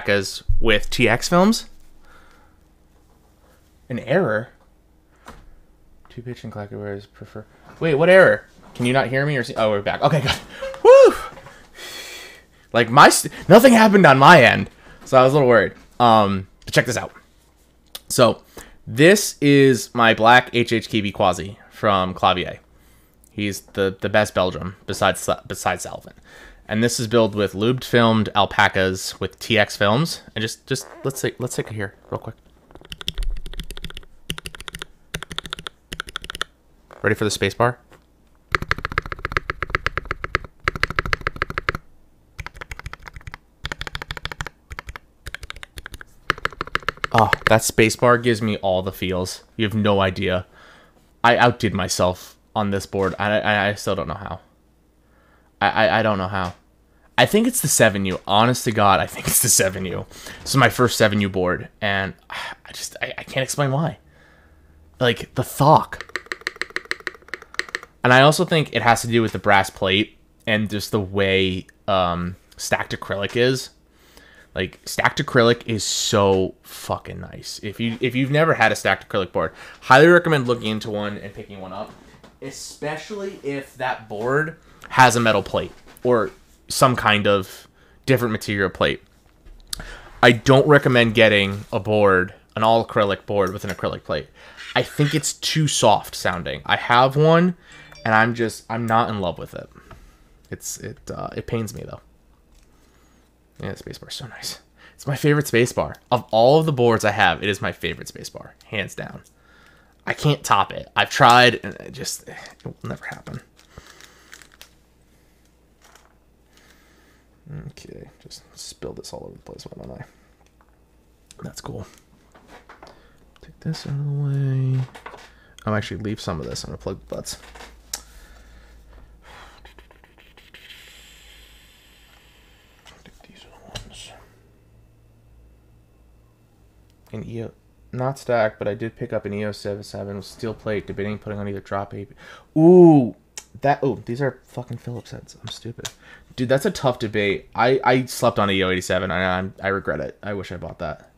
alpacas with TX films. An error? Two pitch and clacker wears prefer. Wait, what error? Can you not hear me or see? Oh, we're back. Okay, good. Woo! Like nothing happened on my end, so I was a little worried. But check this out. So this is my black HHKB Quasi from Clavier. He's the best Belgium besides Salvin. And this is built with lubed filmed alpacas with TX films. And just let's take it here real quick. Ready for the space bar? Oh, that space bar gives me all the feels. You have no idea. I outdid myself on this board. I still don't know how. I don't know how. I think it's the 7U. Honest to God, I think it's the 7U. This is my first 7U board, and I can't explain why. Like, the thock. And I also think it has to do with the brass plate and just the way stacked acrylic is. Like, stacked acrylic is so fucking nice. If you've never had a stacked acrylic board, highly recommend looking into one and picking one up. Especially if that board has a metal plate or some kind of different material plate. I don't recommend getting a board, an all acrylic board with an acrylic plate. I think it's too soft sounding. I have one, and I'm not in love with it. It pains me though. Yeah, the spacebar is so nice. It's my favorite spacebar. Of all of the boards I have, it is my favorite spacebar, hands down. I can't top it. I've tried, and it will never happen. Okay, just spill this all over the place, why don't I? That's cool. Take this out of the way. I'll actually leave some of this. I'm gonna plug the butts. An EO, not stacked, but I did pick up an EO 77 with steel plate, debating putting on either drop AP. Ooh, these are fucking Phillips heads. I'm stupid. Dude, that's a tough debate. I slept on a EO 87. I regret it. I wish I bought that.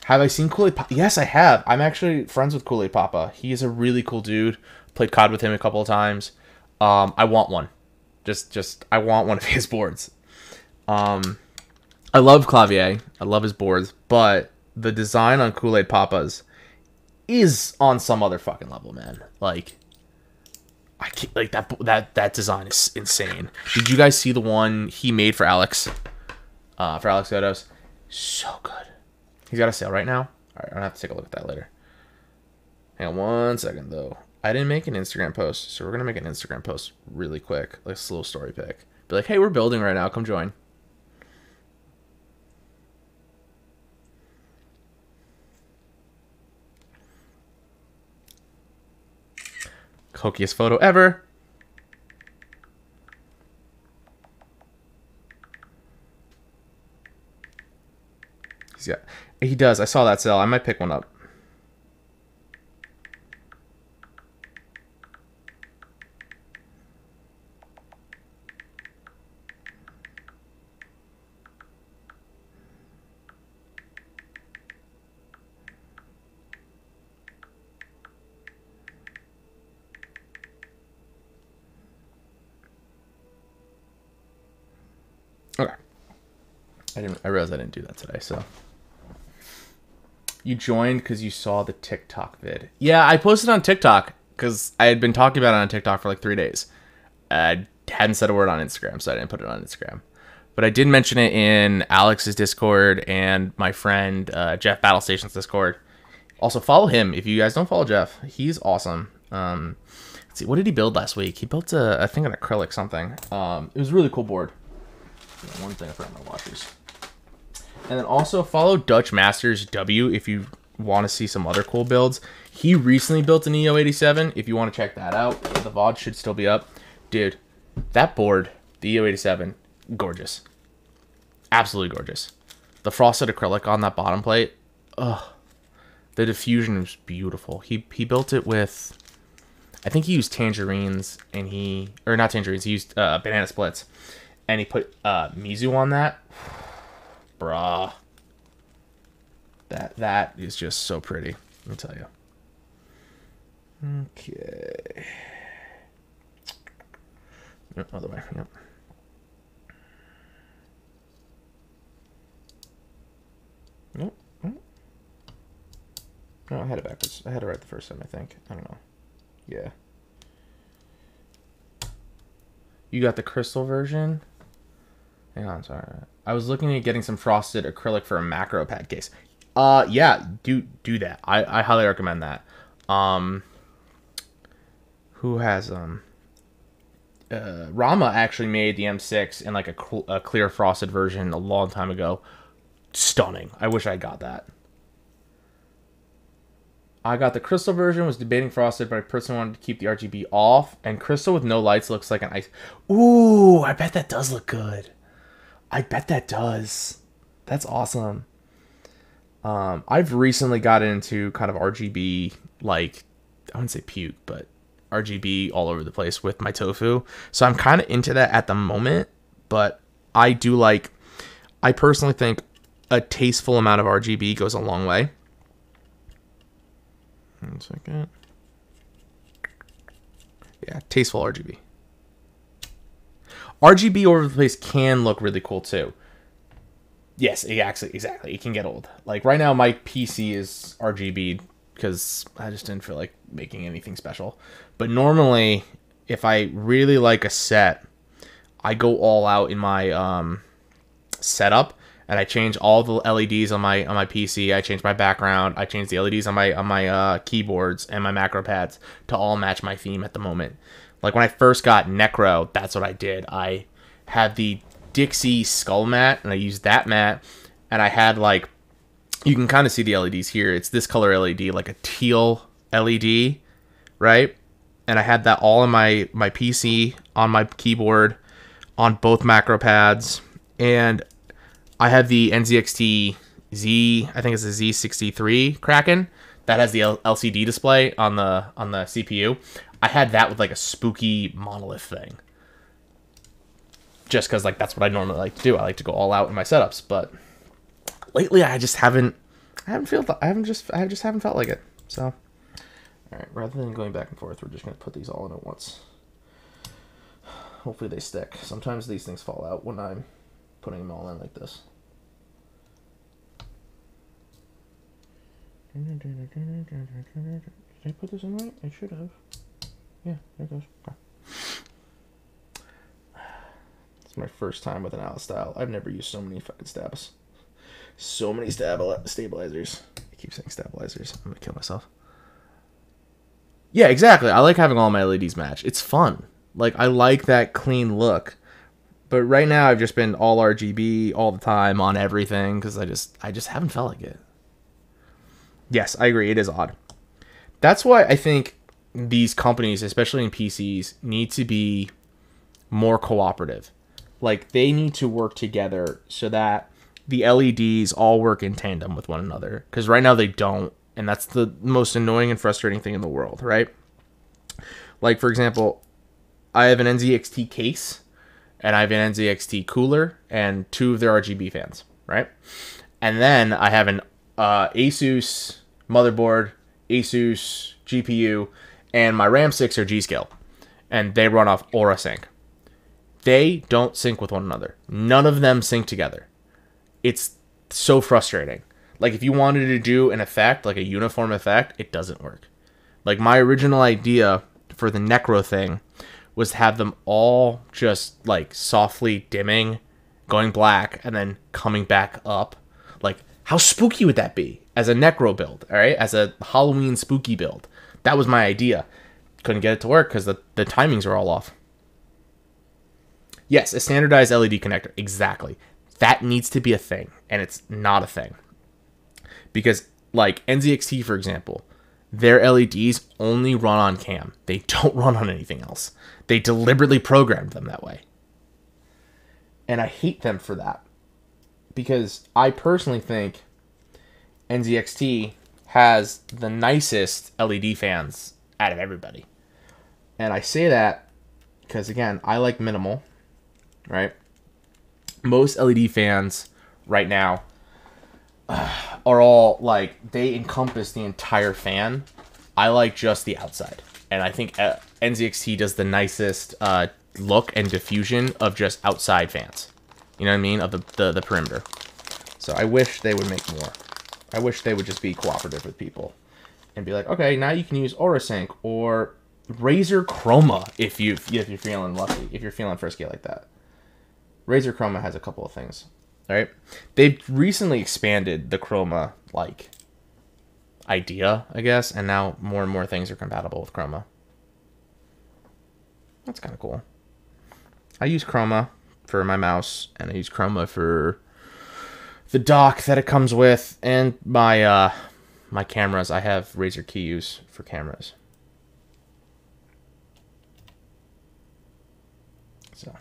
Have I seen Kool-Aid Papa? Yes, I have. I'm actually friends with Kool-Aid Papa. He is a really cool dude. Played COD with him a couple of times. I want one. I want one of his boards. I love Clavier. I love his boards, but the design on Kool-Aid Papa's is on some other fucking level, man. Like, I can't, like that design is insane. Did you guys see the one he made for Alex? For Alex Godos? So good. He's got a sale right now. All right, I'm gonna have to take a look at that later. Hang on one second though. I didn't make an Instagram post, so we're gonna make an Instagram post really quick, like a slow story pic. Be like, hey, we're building right now. Come join. Hokiest photo ever. He does. I saw that sale. I might pick one up. Okay. I realized I didn't do that today, so. You joined because you saw the TikTok vid. Yeah, I posted on TikTok because I had been talking about it on TikTok for like 3 days. I hadn't said a word on Instagram, so I didn't put it on Instagram. But I did mention it in Alex's Discord and my friend Jeff Battlestation's Discord. Also, follow him if you guys don't follow Jeff. He's awesome. Let's see, what did he build last week? He built I think an acrylic something. It was a really cool board. One thing I put on my watches. And then also follow Dutch Masters W if you want to see some other cool builds. He recently built an EO 87. If you want to check that out, the VOD should still be up. Dude, that board, the EO 87, gorgeous. Absolutely gorgeous. The frosted acrylic on that bottom plate, ugh. The diffusion was beautiful. He built it with, I think he used tangerines and not tangerines, he used banana splits. And he put Mizu on that. bruh. That is just so pretty. Let me tell you. Okay. Yep, other way. Yep. Nope. No, I had it backwards. I had it right the first time, I think. I don't know. Yeah. You got the crystal version? Hang on, sorry. I was looking at getting some frosted acrylic for a macro pad case. Yeah, do that. I highly recommend that. Who has Rama actually made the M6 in like a clear frosted version a long time ago. Stunning. I wish I got that. I got the crystal version, was debating frosted, but I personally wanted to keep the RGB off. And crystal with no lights looks like an ice. Ooh, I bet that does look good. I bet that does. That's awesome. I've recently gotten into kind of RGB, like, I wouldn't say puke, but RGB all over the place with my tofu. So I'm kind of into that at the moment, but I personally think a tasteful amount of RGB goes a long way. 1 second. Yeah, tasteful RGB. RGB over the place can look really cool too. Yes, exactly. It can get old. Like right now, my PC is RGB because I just didn't feel like making anything special. But normally, if I really like a set, I go all out in my setup, and I change all the LEDs on my PC. I change my background. I change the LEDs on my keyboards and my macro pads to all match my theme at the moment. Like when I first got Necro, that's what I did. I had the Dixie skull mat, and I used that mat, and I had like, you can kind of see the LEDs here. It's this color LED, like a teal LED, right? And I had that all on my PC, on my keyboard, on both macro pads, and I have the NZXT Z, I think it's the Z63 Kraken that has the LCD display on the CPU. I had that with like a spooky monolith thing. Just because like that's what I normally like to do. I like to go all out in my setups, but lately I just haven't felt like it. So, all right, rather than going back and forth, we're just gonna put these all in at once. Hopefully they stick. Sometimes these things fall out when I'm putting them all in like this. Did I put this in right? I should have. Yeah, there it goes. Okay. It's my first time with an Alice style. I've never used so many fucking stabs. So many stabilizers. I keep saying stabilizers. I'm gonna kill myself. Yeah, exactly. I like having all my LEDs match. It's fun. Like, I like that clean look. But right now, I've just been all RGB all the time on everything because I just haven't felt like it. Yes, I agree. It is odd. That's why I think these companies, especially in PCs, need to be more cooperative. Like, they need to work together so that the LEDs all work in tandem with one another. Because right now they don't. And that's the most annoying and frustrating thing in the world, right? Like, for example, I have an NZXT case, and I have an NZXT cooler, and 2 of their RGB fans, right? And then I have an Asus motherboard, Asus GPU, and my RAM 6 are G-Scale. And they run off Aura Sync. They don't sync with one another. None of them sync together. It's so frustrating. Like, if you wanted to do an effect, like a uniform effect, it doesn't work. Like, my original idea for the Necro thing was to have them all just, like, softly dimming, going black, and then coming back up. Like, how spooky would that be as a Necro build, all right? As a Halloween spooky build. That was my idea. Couldn't get it to work because the timings are all off. Yes, a standardized LED connector. Exactly. That needs to be a thing, and it's not a thing. Because, like, NZXT, for example, their LEDs only run on cam. They don't run on anything else. They deliberately programmed them that way. And I hate them for that. Because I personally think NZXT has the nicest LED fans out of everybody. And I say that because, again, I like minimal, right? Most LED fans right now are all like they encompass the entire fan. I like just the outside, and I think NZXT does the nicest look and diffusion of just outside fans. You know what I mean? Of the perimeter. So I wish they would make more. I wish they would just be cooperative with people and be like, okay, now you can use AuraSync or Razer Chroma if you're feeling lucky, if you're feeling frisky like that. Razer Chroma has a couple of things. All right, they've recently expanded the Chroma like idea, I guess, and now more and more things are compatible with Chroma. That's kind of cool. I use Chroma for my mouse, and I use Chroma for the dock that it comes with, and my my cameras. I have Razer Keys for cameras. So.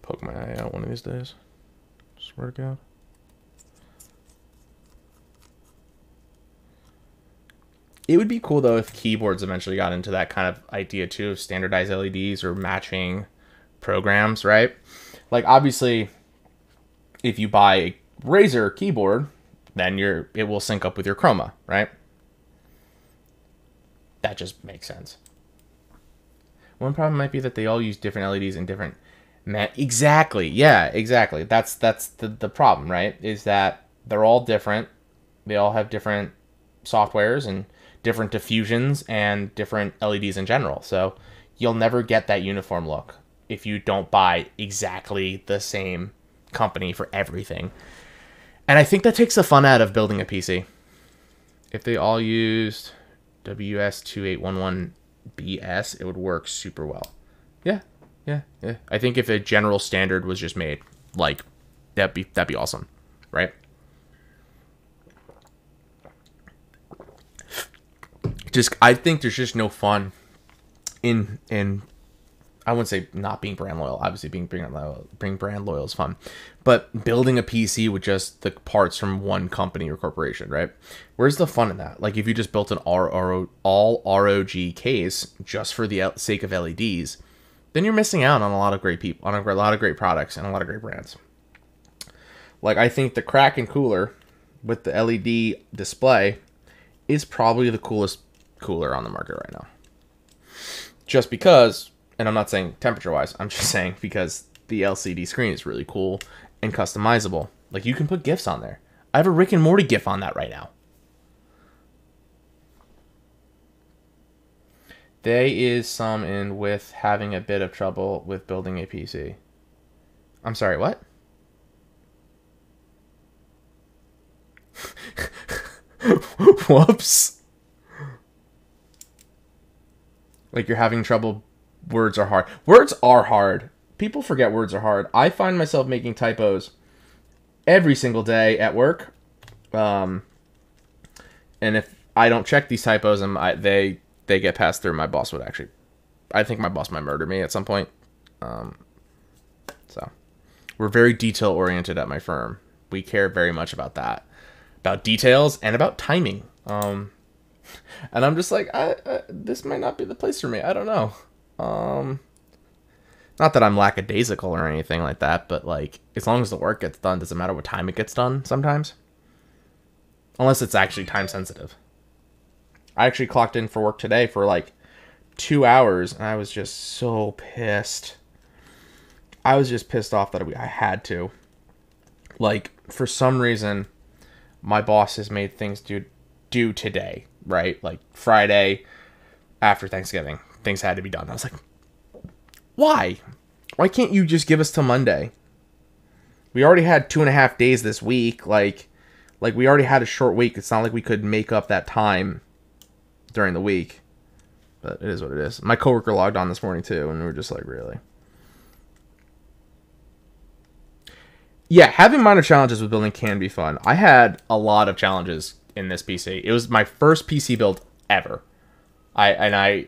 Poke my eye out one of these days. Swear to God. It would be cool though if keyboards eventually got into that kind of idea too, of standardized LEDs or matching programs, right? Like obviously, if you buy a Razer keyboard, then it will sync up with your Chroma, right? That just makes sense. One problem might be that they all use different LEDs and different. Exactly. Yeah, exactly. That's the problem, right? Is that they're all different. They all have different softwares and different diffusions and different LEDs in general. So you'll never get that uniform look if you don't buy exactly the same company for everything. And I think that takes the fun out of building a PC. If they all used WS2811BS, it would work super well. Yeah. Yeah. I think if a general standard was just made, like, that'd be awesome, right? I think there's just no fun in I wouldn't say not being brand loyal. Obviously, being brand loyal is fun, but building a PC with just the parts from one company or corporation, right? Where's the fun in that? Like, if you just built an all ROG case just for the sake of LEDs, then you're missing out on a lot of great people, on a lot of great products and a lot of great brands. Like, I think the Kraken cooler with the LED display is probably the coolest cooler on the market right now. Just because, and I'm not saying temperature-wise, I'm just saying because the LCD screen is really cool and customizable. Like, you can put GIFs on there. I have a Rick and Morty GIF on that right now. There is some in with having a bit of trouble with building a PC. I'm sorry, what? Whoops. Like, you're having trouble. Words are hard. Words are hard. People forget words are hard. I find myself making typos every single day at work. And if I don't check these typos and they get passed through, my boss would actually... I think my boss might murder me at some point. So, we're very detail-oriented at my firm. We care very much about that. About details and about timing. And I'm just like, this might not be the place for me. I don't know. Not that I'm lackadaisical or anything like that, but like, as long as the work gets done, doesn't matter what time it gets done sometimes. Unless it's actually time sensitive. I actually clocked in for work today for like 2 hours, and I was just so pissed. I was just pissed off that I had to. Like, for some reason, my boss has made things due today, right? Like, Friday after Thanksgiving, things had to be done. I was like, why? Why can't you just give us till Monday? We already had 2.5 days this week. Like we already had a short week. It's not like we could make up that time during the week. But it is what it is. My coworker logged on this morning too, and we were just like, really? Yeah, having minor challenges with building can be fun. I had a lot of challenges in this PC. It was my first PC build ever. I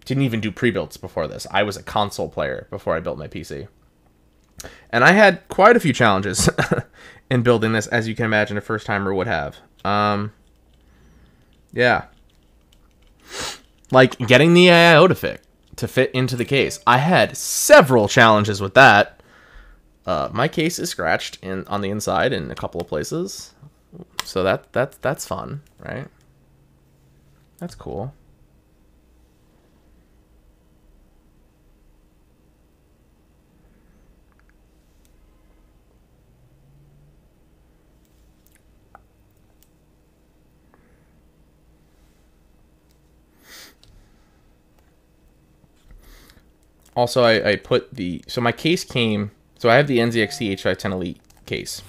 didn't even do pre-builds before this. I was a console player before I built my PC. And I had quite a few challenges in building this, as you can imagine a first-timer would have. Yeah. Like getting the AIO to fit into the case. I had several challenges with that. My case is scratched on the inside in a couple of places. So that's fun, right? That's cool. Also, I put so my case came, so I have the NZXT H510 Elite case,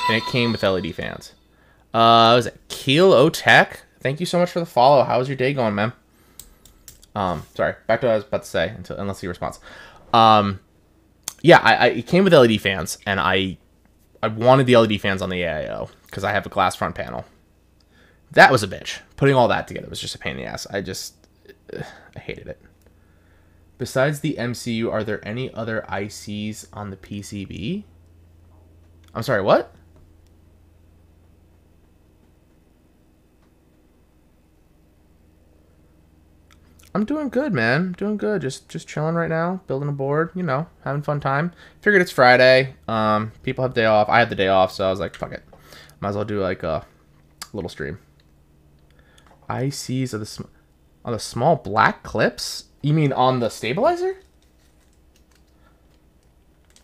and it came with LED fans. Was it Keel Tech? Thank you so much for the follow. How's your day going, man? Sorry, back to what I was about to say, unless your response. Yeah, it came with LED fans, and I wanted the LED fans on the AIO, because I have a glass front panel. That was a bitch. Putting all that together was just a pain in the ass. I hated it. Besides the MCU, are there any other ICs on the PCB? I'm sorry, what? I'm doing good, man. I'm doing good. Just chilling right now, building a board, you know, having fun time. Figured it's Friday. People have day off. I had the day off, so I was like, fuck it. Might as well do like a little stream. ICs are the small black clips? You mean on the stabilizer?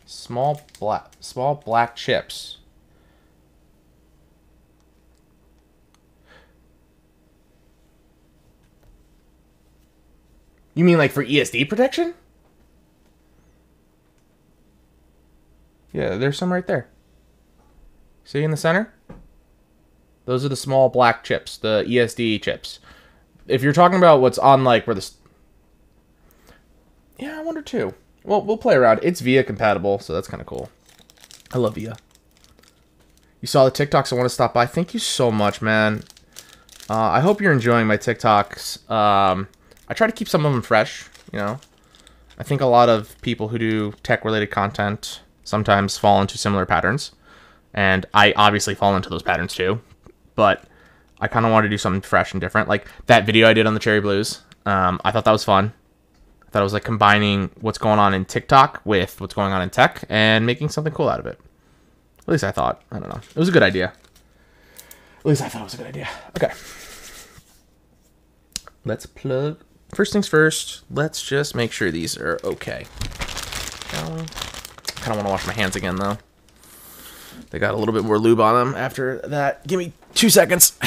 Small black chips. You mean like for ESD protection? Yeah, there's some right there. See in the center? Those are the small black chips, the ESD chips. If you're talking about what's on like where the... Yeah, I wonder too. Well, we'll play around. It's VIA compatible, so that's kind of cool. I love VIA. You saw the TikToks. I want to stop by. Thank you so much, man. I hope you're enjoying my TikToks. I try to keep some of them fresh, you know. I think a lot of people who do tech-related content sometimes fall into similar patterns. And I obviously fall into those patterns too. But I kind of want to do something fresh and different. Like that video I did on the Cherry Blues. I thought that was fun. I thought it was like combining what's going on in TikTok with what's going on in tech and making something cool out of it. At least I thought. I don't know. It was a good idea. At least I thought it was a good idea. Okay. Let's plug. First things first, let's just make sure these are okay. I kind of want to wash my hands again, though. They got a little bit more lube on them after that. Give me 2 seconds.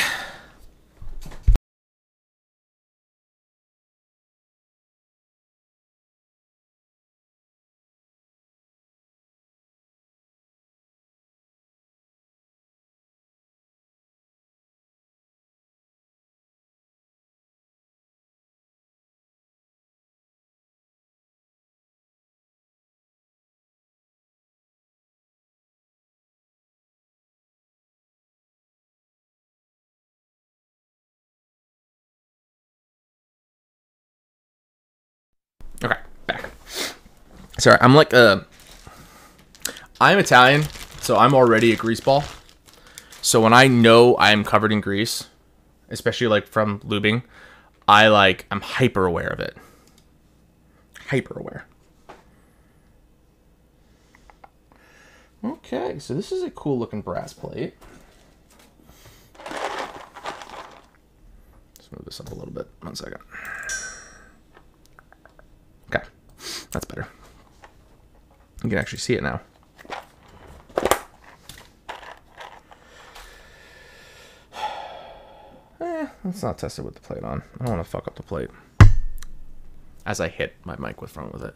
Okay, back. Sorry, I'm like I'm Italian, so I'm already a grease ball. So when I know I'm covered in grease, especially like from lubing, I'm hyper aware of it. Hyper aware. Okay, so this is a cool looking brass plate. Let's move this up a little bit. 1 second. Okay, that's better. You can actually see it now. Let's not test it with the plate on. I don't want to fuck up the plate. As I hit my mic with front with it.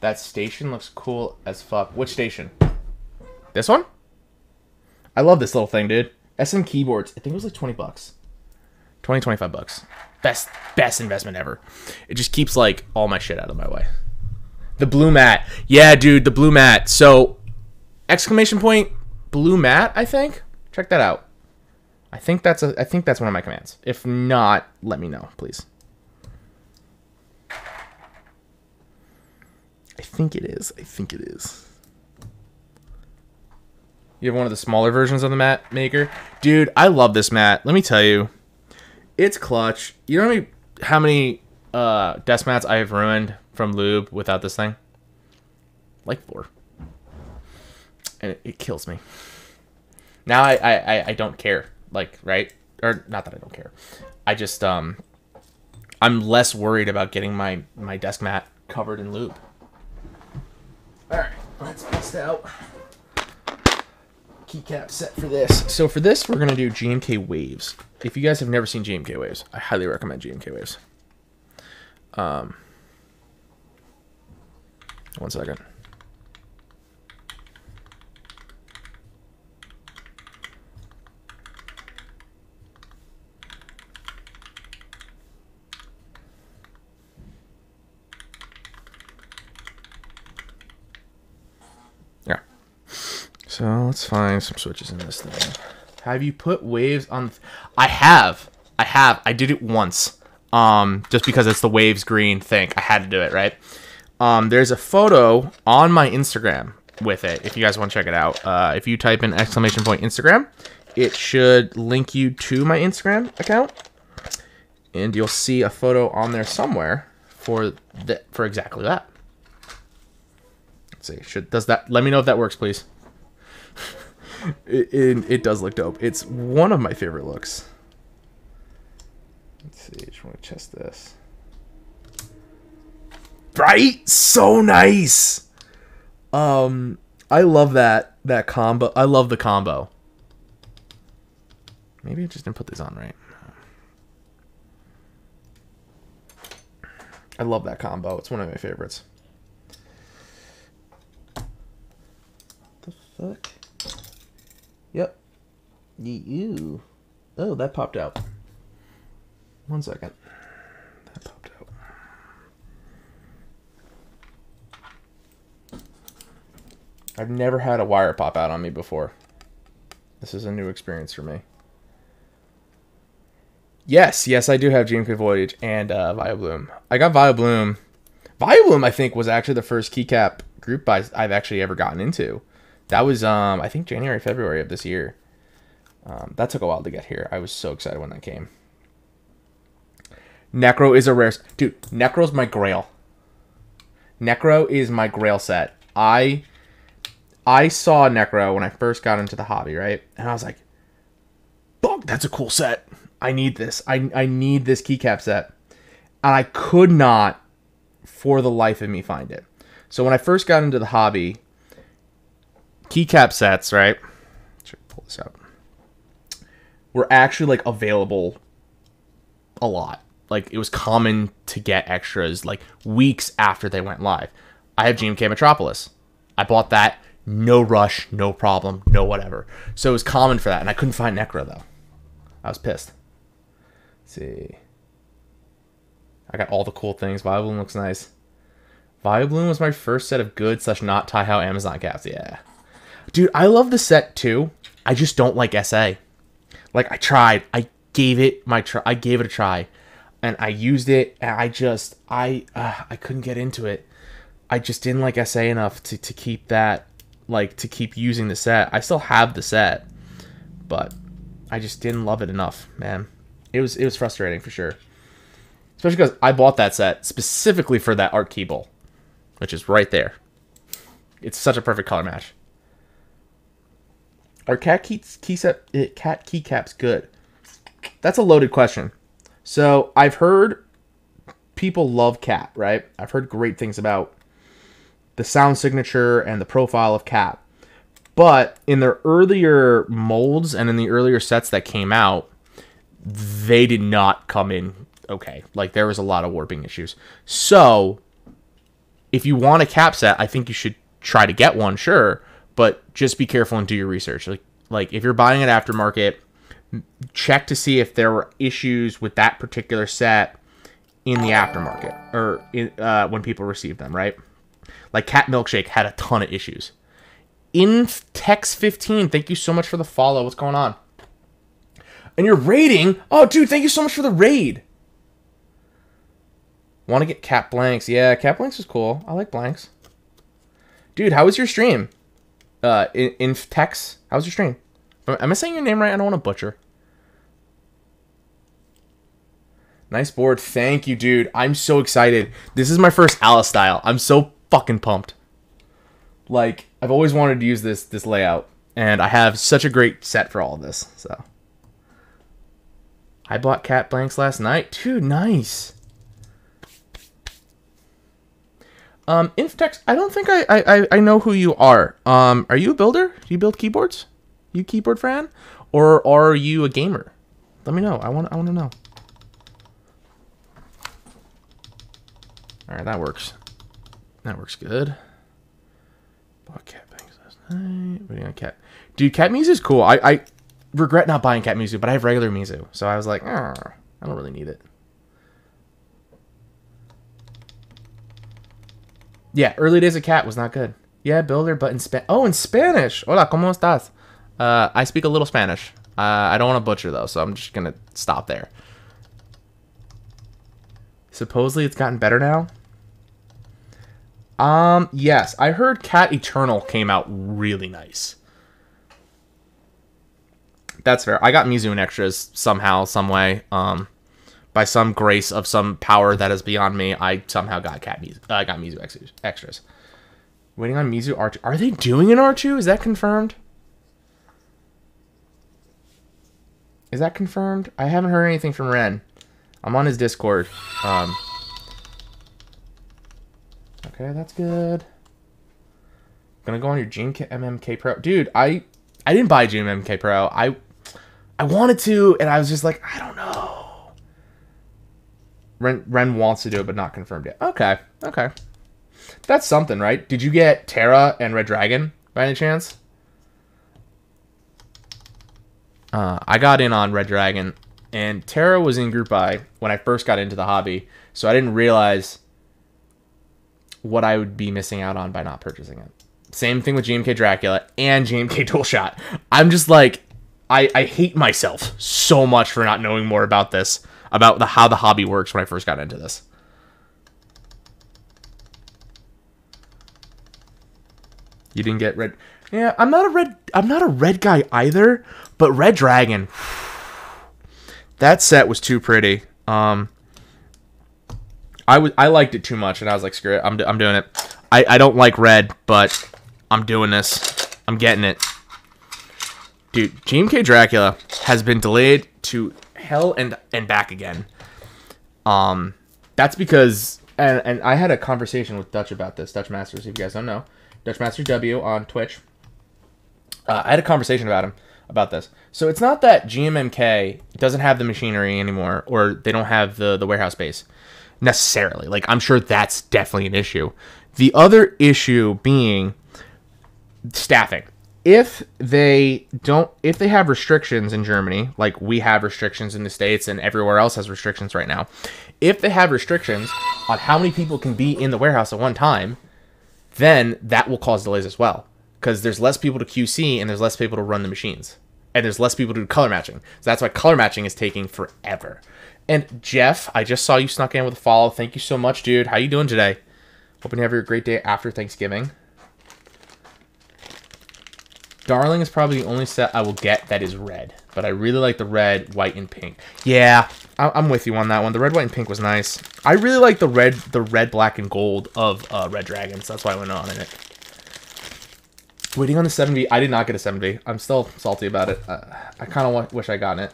That station looks cool as fuck. Which station? This one? I love this little thing, dude. SM keyboards. I think it was like 20 bucks. 20, 25 bucks. Best investment ever. It just keeps like all my shit out of my way. The blue mat. Yeah, dude, the blue mat. So, exclamation point, blue matte, I think. Check that out. I think that's one of my commands. If not, let me know, please. I think it is. You have one of the smaller versions of the matte maker. Dude, I love this matte. Let me tell you. It's clutch. You know how many desk mats I have ruined from lube without this thing? Like 4. And it kills me. Now I don't care. Like, right? Or not that I don't care. I just I'm less worried about getting my desk mat covered in lube. Alright, let's bust out keycap set for this. So for this, we're gonna do GMK waves. If you guys have never seen GMK waves, I highly recommend GMK waves. 1 second. Yeah. So let's find some switches in this thing. Have you put waves on? I have. I did it once. Just because it's the waves green thing. I had to do it, right? There's a photo on my Instagram with it. If you guys want to check it out. If you type in !Instagram, it should link you to my Instagram account. And you'll see a photo on there somewhere for exactly that. Let's see. Does that? Let me know if that works, please. It does look dope. It's one of my favorite looks. Let's see. Just want to test this. Right? So nice. I love that combo. I love the combo. Maybe I just didn't put these on right. I love that combo. It's one of my favorites. What the fuck? Yep. Ew. Oh, that popped out. 1 second. That popped out. I've never had a wire pop out on me before. This is a new experience for me. Yes, I do have GMK Voyage and Viobloom. I got Viobloom. Viobloom, I think, was actually the first keycap group buy I've actually ever gotten into. That was, I think, January, February of this year. That took a while to get here. I was so excited when that came. Necro is a rare... Dude, Necro's my grail. Necro is my grail set. I saw Necro when I first got into the hobby, right? And I was like, fuck, that's a cool set. I need this. I need this keycap set. And I could not, for the life of me, find it. So when I first got into the hobby, keycap sets, right? Should pull this out. Were actually like available a lot. Like it was common to get extras like weeks after they went live. I have GMK Metropolis. I bought that. No rush, no problem, no whatever. So it was common for that, and I couldn't find Necro though. I was pissed. Let's see. I got all the cool things. Viobloom looks nice. Viobloom was my first set of good / not tie-how Amazon caps. Yeah. Dude, I love the set too. I just don't like SA. Like I tried. I gave it a try. And I used it and I couldn't get into it. I just didn't like SA enough to keep that, like to keep using the set. I still have the set, but I just didn't love it enough, man. It was frustrating for sure. Especially because I bought that set specifically for that art key bowl, which is right there. It's such a perfect color match. Are cat keycaps good? That's a loaded question. So I've heard people love cat, right? I've heard great things about the sound signature and the profile of cat. But in their earlier molds and in the earlier sets that came out, they did not come in okay. Like there was a lot of warping issues. So if you want a cap set, I think you should try to get one, sure. But just be careful and do your research. Like if you're buying it aftermarket, check to see if there were issues with that particular set in the aftermarket or when people received them, right? Like Cat Milkshake had a ton of issues. Intex15, thank you so much for the follow. What's going on? And your rating? Oh, dude, thank you so much for the raid. Want to get cat blanks? Yeah, cat blanks is cool. I like blanks. Dude, how was your stream? Intex, how was your stream? Am I saying your name right? I don't want to butcher. Nice board. Thank you, dude. I'm so excited. This is my first Alice style. I'm so fucking pumped. Like, I've always wanted to use this layout, and I have such a great set for all of this. So, I bought cat blanks last night. Dude, nice. Inftex, I don't think I know who you are. Are you a builder? Do you build keyboards? You keyboard fan? Or are you a gamer? Let me know. I want to know. All right, that works. That works good. Bought cat bangs last night. Waiting on cat. Dude, cat Mizu is cool. I regret not buying cat Mizu, but I have regular Mizu, so I was like, I don't really need it. Yeah, early days of cat was not good. Yeah, builder, but in in Spanish. Hola, ¿cómo estás? I speak a little Spanish. I don't want to butcher though, so I'm just gonna stop there. Supposedly it's gotten better now. Yes, I heard Cat Eternal came out really nice. That's fair. I got Mizu in extras somehow, some way. By some grace of some power that is beyond me, I somehow got Mizu extras. Waiting on Mizu R2. Are they doing an R2? Is that confirmed? Is that confirmed? I haven't heard anything from Ren. I'm on his Discord. Okay, that's good. Gonna go on your GMMK Pro. Dude, I didn't buy GMMK Pro. I wanted to, and I was just like, I don't know. Ren wants to do it, but not confirmed yet. Okay, okay. That's something, right? Did you get Terra and Red Dragon by any chance? I got in on Red Dragon, and Terra was in Group I when I first got into the hobby, so I didn't realize what I would be missing out on by not purchasing it. Same thing with GMK Dracula and GMK Dualshot. I'm just like, I hate myself so much for not knowing more about this, about how the hobby works when I first got into this. You didn't get red. Yeah, I'm not a red guy either, but Red Dragon, that set was too pretty. I liked it too much, and I was like, screw it, I'm doing it. I don't like red, but I'm doing this. I'm getting it. Dude, GMK Dracula has been delayed to hell and back again. That's because, and I had a conversation with Dutch about this, Dutch Masters, if you guys don't know. Dutch Master W on Twitch. I had a conversation about this. So it's not that GMMK doesn't have the machinery anymore, or they don't have the warehouse space necessarily. Like, I'm sure that's definitely an issue. The other issue being staffing. If they have restrictions in Germany, like we have restrictions in the States and everywhere else has restrictions right now, if they have restrictions on how many people can be in the warehouse at one time, then that will cause delays as well. Because there's less people to QC and there's less people to run the machines. And there's less people to do color matching. So that's why color matching is taking forever. And Jeff, I just saw you snuck in with a follow. Thank you so much, dude. How you doing today? Hoping you have a great day after Thanksgiving. Darling is probably the only set I will get that is red. But I really like the red, white, and pink. Yeah, I'm with you on that one. The red, white, and pink was nice. I really like the red, black, and gold of Red Dragons. That's why I went on in it. Waiting on the 7V. I did not get a 7V. I'm still salty about it. I kind of wish I gotten it.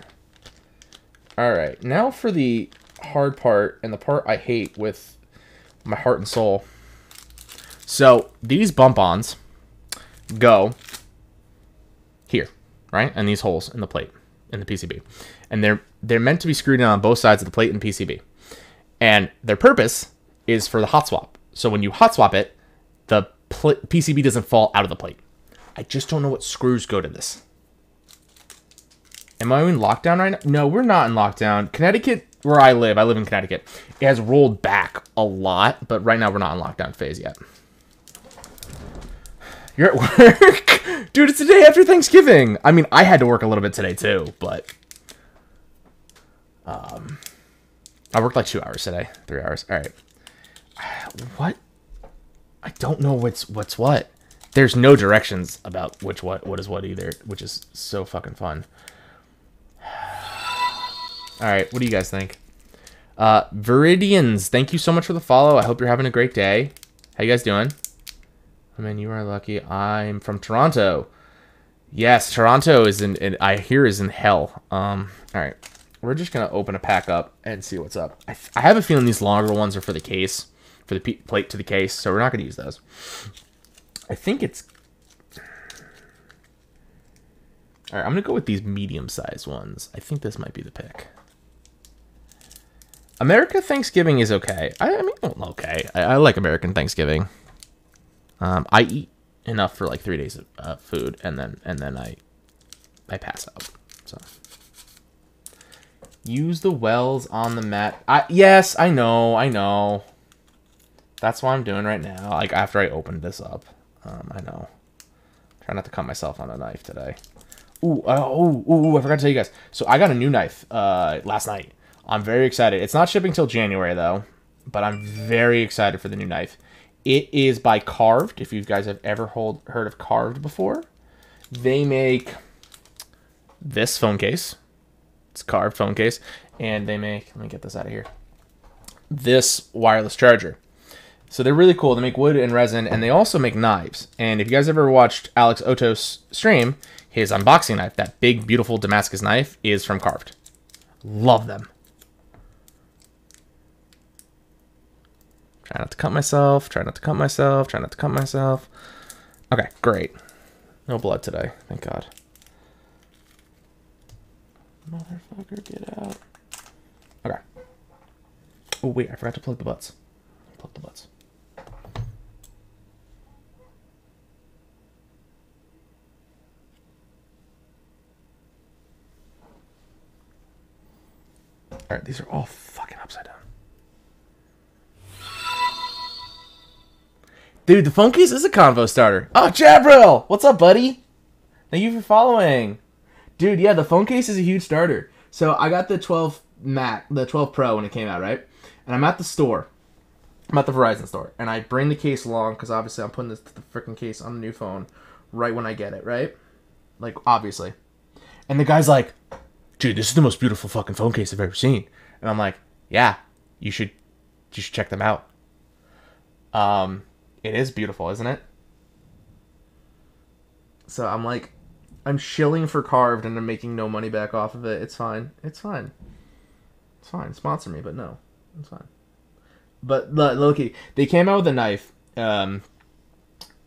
Alright, now for the hard part, and the part I hate with my heart and soul. So, these bump-ons go here, right? And these holes in the plate, in the PCB. And they're meant to be screwed in on both sides of the plate and PCB. And their purpose is for the hot swap. So when you hot swap it, the PCB doesn't fall out of the plate. I just don't know what screws go to this. Am I in lockdown right now? No, we're not in lockdown. Connecticut, where I live in Connecticut, it has rolled back a lot, but right now we're not in lockdown phase yet. You're at work? Dude, it's the day after Thanksgiving. I mean, I had to work a little bit today too, but I worked like 2 hours today. 3 hours. All right. What? I don't know what's what. There's no directions about what is what either, which is so fucking fun. All right, what do you guys think? Viridians, thank you so much for the follow. I hope you're having a great day. How you guys doing? I mean, you are lucky. I'm from Toronto. Yes, Toronto is I hear is in hell. All right, we're just gonna open a pack up and see what's up. I have a feeling these longer ones are for the case, for the plate to the case, so we're not gonna use those. I think it's... All right, I'm gonna go with these medium-sized ones. I think this might be the pick. America Thanksgiving is okay. I mean, well, okay. I like American Thanksgiving. I eat enough for like 3 days of food, and then I pass out. So use the wells on the mat. Yes, I know. That's what I'm doing right now. Like after I opened this up, I know. Try not to cut myself on a knife today. Ooh, I forgot to tell you guys. So I got a new knife last night. I'm very excited. It's not shipping till January though, but I'm very excited for the new knife. It is by Carved. If you guys have ever heard of Carved before, they make this phone case. It's a Carved phone case, and they make, let me get this out of here, this wireless charger. So they're really cool. They make wood and resin, and they also make knives. And if you guys ever watched Alex Oto's stream, his unboxing knife, that big, beautiful Damascus knife, is from Carved. Love them. Try not to cut myself. Try not to cut myself. Try not to cut myself. Okay, great. No blood today. Thank God. Motherfucker, get out. Okay. Oh, wait. I forgot to plug the butts. Plug the butts. Alright, these are all fucking upside down. Dude, the phone case is a convo starter. Oh, Jabril! What's up, buddy? Thank you for following. Dude, yeah, the phone case is a huge starter. So I got the 12 Pro when it came out, right? And I'm at the store. I'm at the Verizon store. And I bring the case along, because obviously I'm putting the freaking case on the new phone right when I get it, right? Like, obviously. And the guy's like, dude, this is the most beautiful fucking phone case I've ever seen. And I'm like, yeah, you should check them out. It is beautiful, isn't it? So I'm like, I'm shilling for Carved and I'm making no money back off of it. It's fine. It's fine. It's fine. Sponsor me, but no. It's fine. But low-key, they came out with a knife.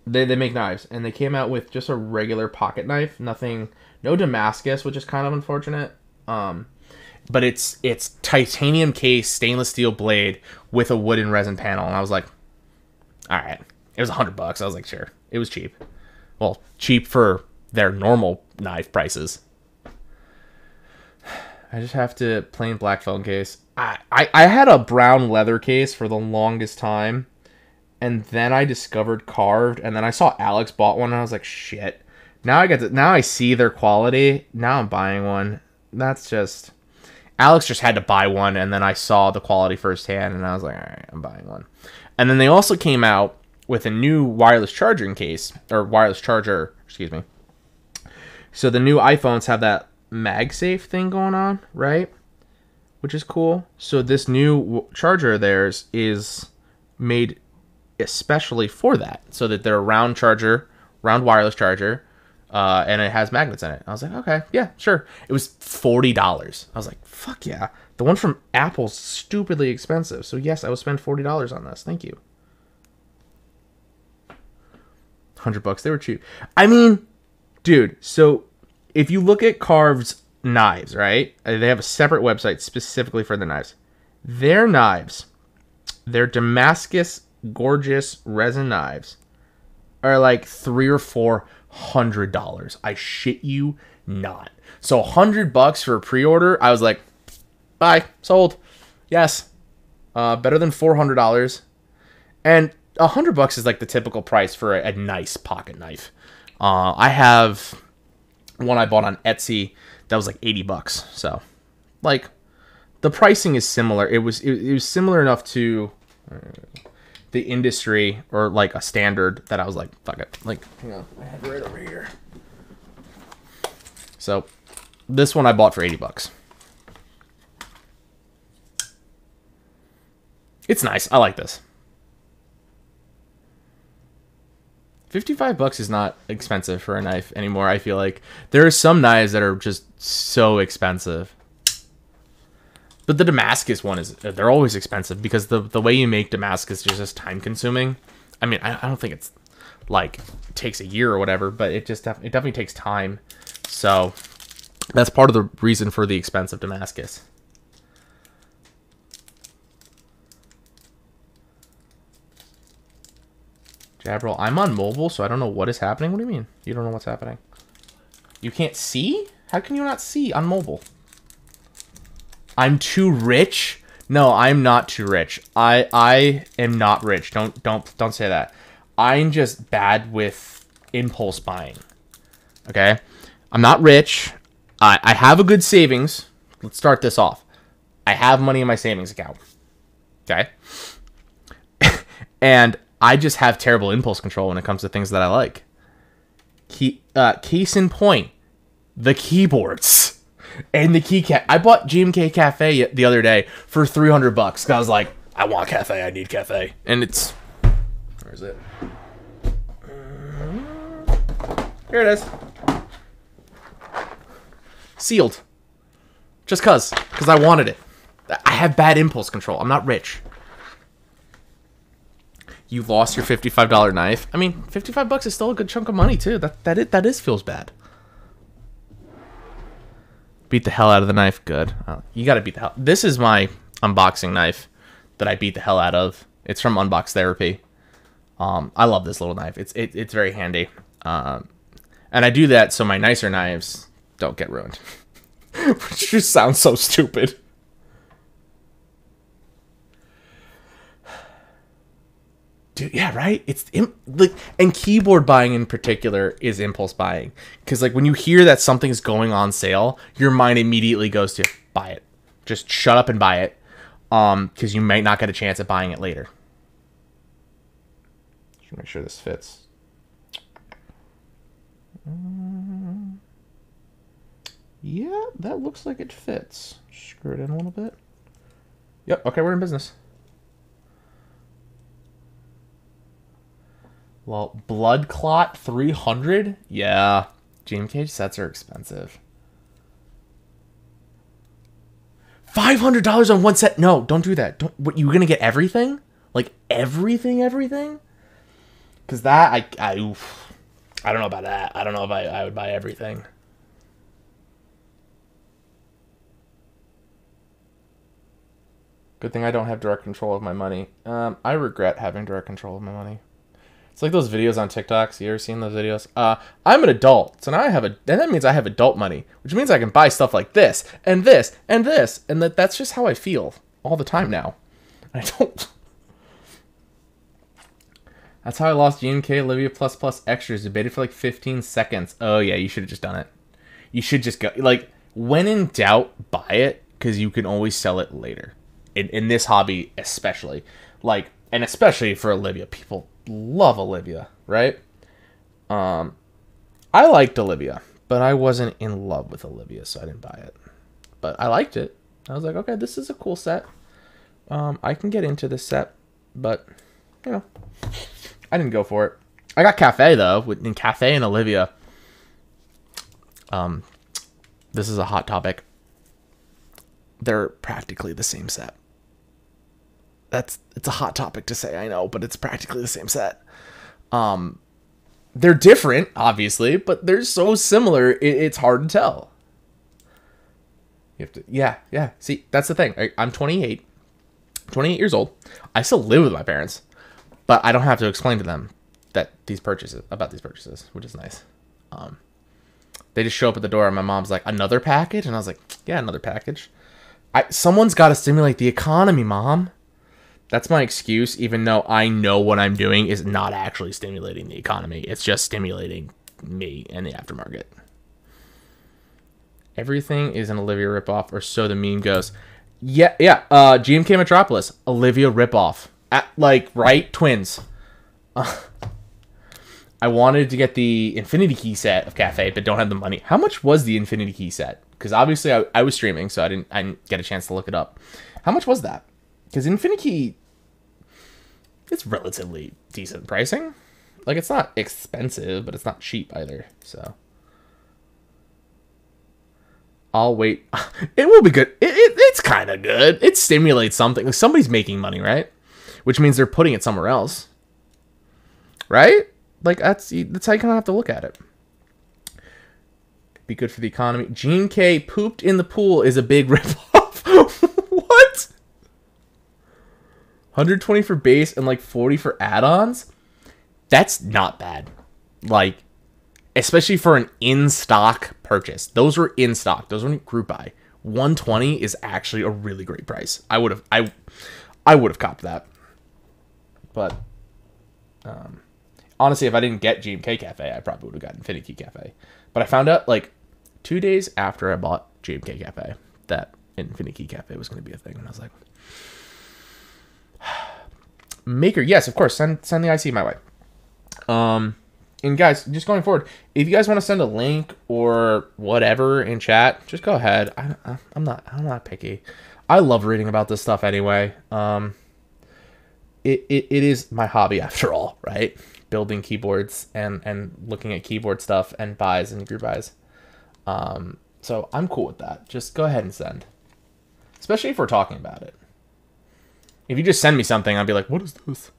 They make knives, and they came out with just a regular pocket knife. No Damascus, which is kind of unfortunate. But it's titanium case, stainless steel blade with a wooden resin panel, and I was like, all right. It was $100. I was like, sure. It was cheap. Well, cheap for their normal knife prices. I just have to plain black phone case. I had a brown leather case for the longest time, and then I discovered Carved, and then I saw Alex bought one, and I was like, shit. Now I see their quality. Now I'm buying one. That's just... Alex just had to buy one, and then I saw the quality firsthand, and I was like, all right, I'm buying one. And then they also came out with a new wireless charging case, or wireless charger, excuse me. So the new iPhones have that MagSafe thing going on, right? Which is cool. So this new charger of theirs is made especially for that, so that they're a round wireless charger, and it has magnets in it. I was like, okay, yeah, sure. It was $40. I was like, fuck yeah. The one from Apple's stupidly expensive. So yes, I will spend $40 on this. Thank you. $100. They were cheap. I mean, dude, so if you look at Carved's knives, right? They have a separate website specifically for the knives. Their knives, their Damascus gorgeous resin knives, are like $300 or $400. I shit you not. So $100 for a pre-order, I was like, bye, sold. Yes. Better than $400. And $100 is like the typical price for a nice pocket knife. I have one I bought on Etsy that was like $80. So, like, the pricing is similar. It was similar enough to the industry or like a standard that I was like, fuck it. Like, hang on, I have it right over here. So, this one I bought for $80. It's nice. I like this. $55 is not expensive for a knife anymore. I feel like there are some knives that are just so expensive. But the Damascus one they're always expensive because the way you make Damascus is just time consuming. I mean, I don't think it's like it takes a year or whatever, but it definitely takes time. So that's part of the reason for the expense of Damascus. Jabril, I'm on mobile, so I don't know what is happening. What do you mean? You don't know what's happening? You can't see? How can you not see on mobile? I'm too rich? No, I'm not too rich. I am not rich. Don't say that. I'm just bad with impulse buying. Okay? I'm not rich. I have a good savings. Let's start this off. I have money in my savings account. Okay? And I just have terrible impulse control when it comes to things that I like. Case in point, the keyboards and the keycap. I bought GMK Cafe the other day for $300 because I was like, I want cafe, I need cafe, and it's where is it? Here it is, sealed. Just cause I wanted it. I have bad impulse control. I'm not rich. You lost your $55 knife. I mean, $55 is still a good chunk of money too. That feels bad. Beat the hell out of the knife. Good. You got to beat the hell. This is my unboxing knife that I beat the hell out of. It's from Unbox Therapy. I love this little knife. It's very handy. And I do that so my nicer knives don't get ruined. Which just sounds so stupid. Dude, yeah, right? It's like, and keyboard buying in particular is impulse buying. Because like when you hear that something's going on sale, your mind immediately goes to buy it. Just shut up and buy it. Because you might not get a chance at buying it later. Just make sure this fits. Yeah, that looks like it fits. Screw it in a little bit. Yep, okay, we're in business. Well, Blood Clot 300? Yeah. GMK sets are expensive. $500 on one set? No, don't do that. What, you gonna get everything? Like everything? Because that, I don't know about that. I don't know if I would buy everything. Good thing I don't have direct control of my money. I regret having direct control of my money. It's like those videos on TikTok. You ever seen those videos? I'm an adult, so now and that means I have adult money, which means I can buy stuff like this and this and this, and that's just how I feel all the time now. I don't. That's how I lost GMK Olivia plus extras. Debated for like 15 seconds. Oh yeah, you should have just done it. You should just go like when in doubt, buy it because you can always sell it later. In this hobby, especially and especially for Olivia, people love Olivia, right? I liked Olivia, but I wasn't in love with Olivia, so I didn't buy it. But I liked it. I was like, okay, this is a cool set. I can get into this set, but you know, I didn't go for it. I got Cafe though, in Cafe and Olivia. This is a hot topic. They're practically the same set. It's a hot topic to say, I know, but it's practically the same set. They're different, obviously, but they're so similar, it's hard to tell. You have to, yeah. See, that's the thing. I'm 28 years old. I still live with my parents, but I don't have to explain to them about these purchases, which is nice. They just show up at the door, and my mom's like, "Another package?" And I was like, "Yeah, another package." Someone's got to stimulate the economy, Mom. That's my excuse, even though I know what I'm doing is not actually stimulating the economy. It's just stimulating me and the aftermarket. Everything is an Olivia ripoff, or so the meme goes. Yeah. GMK Metropolis, Olivia ripoff. Like, right? Twins. I wanted to get the Infinity Key set of Cafe, but don't have the money. How much was the Infinity Key set? Because obviously I was streaming, so I didn't get a chance to look it up. How much was that? Because Infinity Key, it's relatively decent pricing. Like, it's not expensive, but it's not cheap either. So I'll wait. It will be good. It's kind of good. It stimulates something. Like, somebody's making money, right? Which means they're putting it somewhere else, right? Like, that's how you kind of have to look at it. Be good for the economy. GMK pooped in the pool is a big ripoff. What? 120 for base and like 40 for add-ons? That's not bad. Like, especially for an in-stock purchase. Those were in stock. Those weren't group buy. 120 is actually a really great price. I would have copped that. But honestly, if I didn't get GMK Cafe, I probably would have gotten Infinity Cafe. But I found out like 2 days after I bought GMK Cafe that Infinity Cafe was going to be a thing, and I was like, Maker, yes, of course, send the IC my way. And guys, just going forward, if you guys want to send a link or whatever in chat, just go ahead. I'm not picky. I love reading about this stuff anyway. It is my hobby after all, right? Building keyboards and looking at keyboard stuff and buys and group buys. So I'm cool with that. Just go ahead and send, especially if we're talking about it. If you just send me something, I'd be like, what is this?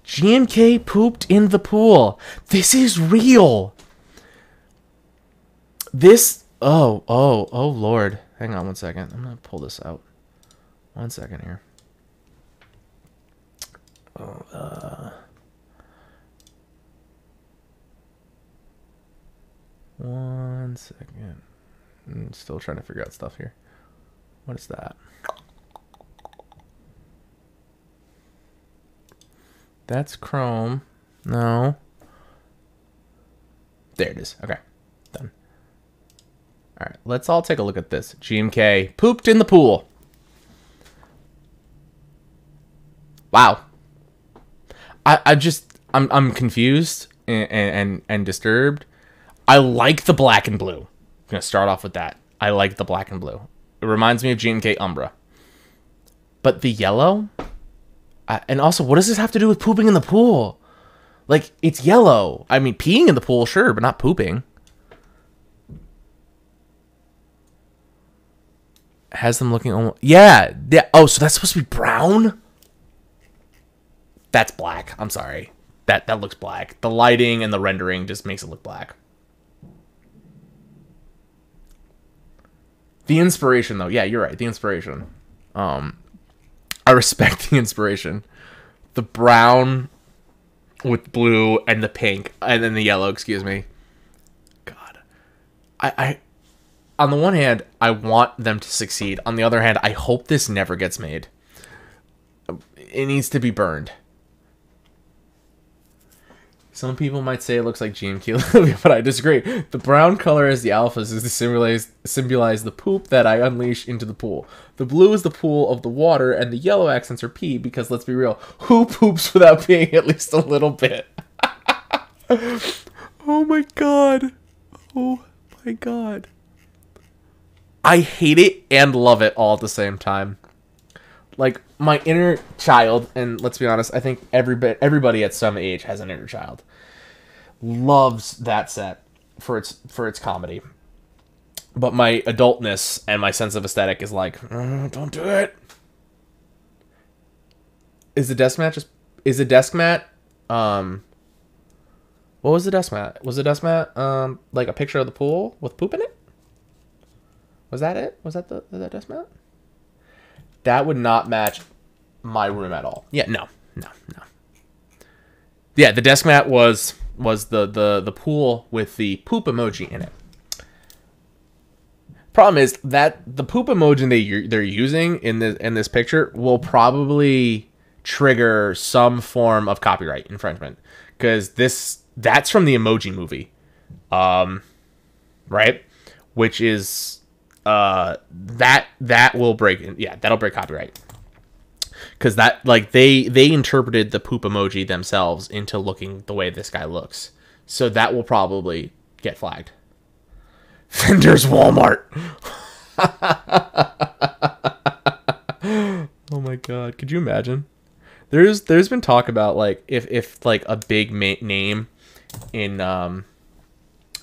GMK pooped in the pool. This is real. This, oh Lord. Hang on one second. I'm going to pull this out. 1 second here. One second. I'm still trying to figure out stuff here. What is that? That's Chrome. No. There it is. Okay. Done. All right. Let's all take a look at this. GMK pooped in the pool. Wow. I'm confused and disturbed. I like the black and blue. I'm going to start off with that. I like the black and blue. It reminds me of GMK Umbra. But the yellow? And also, what does this have to do with pooping in the pool? Like, it's yellow. I mean, peeing in the pool, sure, but not pooping. Has them looking almost... Yeah. Oh, so that's supposed to be brown? That's black. I'm sorry. That looks black. The lighting and the rendering just makes it look black. The inspiration, though. Yeah, you're right. The inspiration. I respect the inspiration. The brown with blue and the pink and then the yellow, excuse me. God. I on the one hand, I want them to succeed. On the other hand, I hope this never gets made. It needs to be burned. Some people might say it looks like GMK, but I disagree. The brown color as the alphas is to symbolize the poop that I unleash into the pool. The blue is the pool of the water, and the yellow accents are pee, because let's be real, who poops without peeing at least a little bit? Oh my god. Oh my god. I hate it and love it all at the same time. Like, my inner child, and let's be honest, I think everybody at some age has an inner child, loves that set for its comedy. But my adultness and my sense of aesthetic is like, don't do it. Is the desk mat what was the desk mat? Was the desk mat like a picture of the pool with poop in it? Was that it? Was that that desk mat? That would not match my room at all. Yeah, no. Yeah, the desk mat was the pool with the poop emoji in it. Problem is that the poop emoji they're using in this picture will probably trigger some form of copyright infringement, because that's from the Emoji Movie, right? Which is that will break, yeah, that'll break copyright, because that, like, they interpreted the poop emoji themselves into looking the way this guy looks, so that will probably get flagged. Fender's Walmart. Oh my god, could you imagine? There's been talk about, like, if like a big name in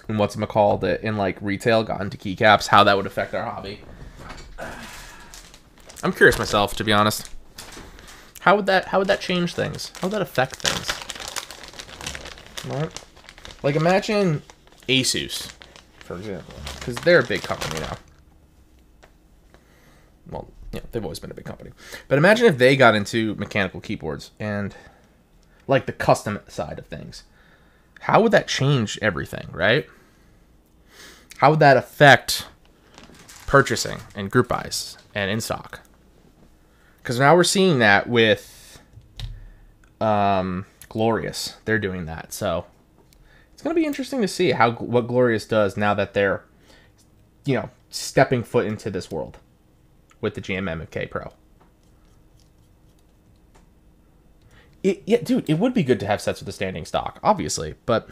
what's-it-called, in like retail got into keycaps, how that would affect our hobby. I'm curious myself, to be honest. How would that change things? How would that affect things? What? Like, imagine Asus, for example, because they're a big company now. Well, yeah, they've always been a big company. But imagine if they got into mechanical keyboards and, like, the custom side of things. How would that change everything, right? How would that affect purchasing and group buys and in stock? Because now we're seeing that with Glorious. They're doing that. So it's going to be interesting to see what Glorious does now that they're, you know, stepping foot into this world with the GMMK Pro. Yeah, dude, it would be good to have sets with a standing stock, obviously, but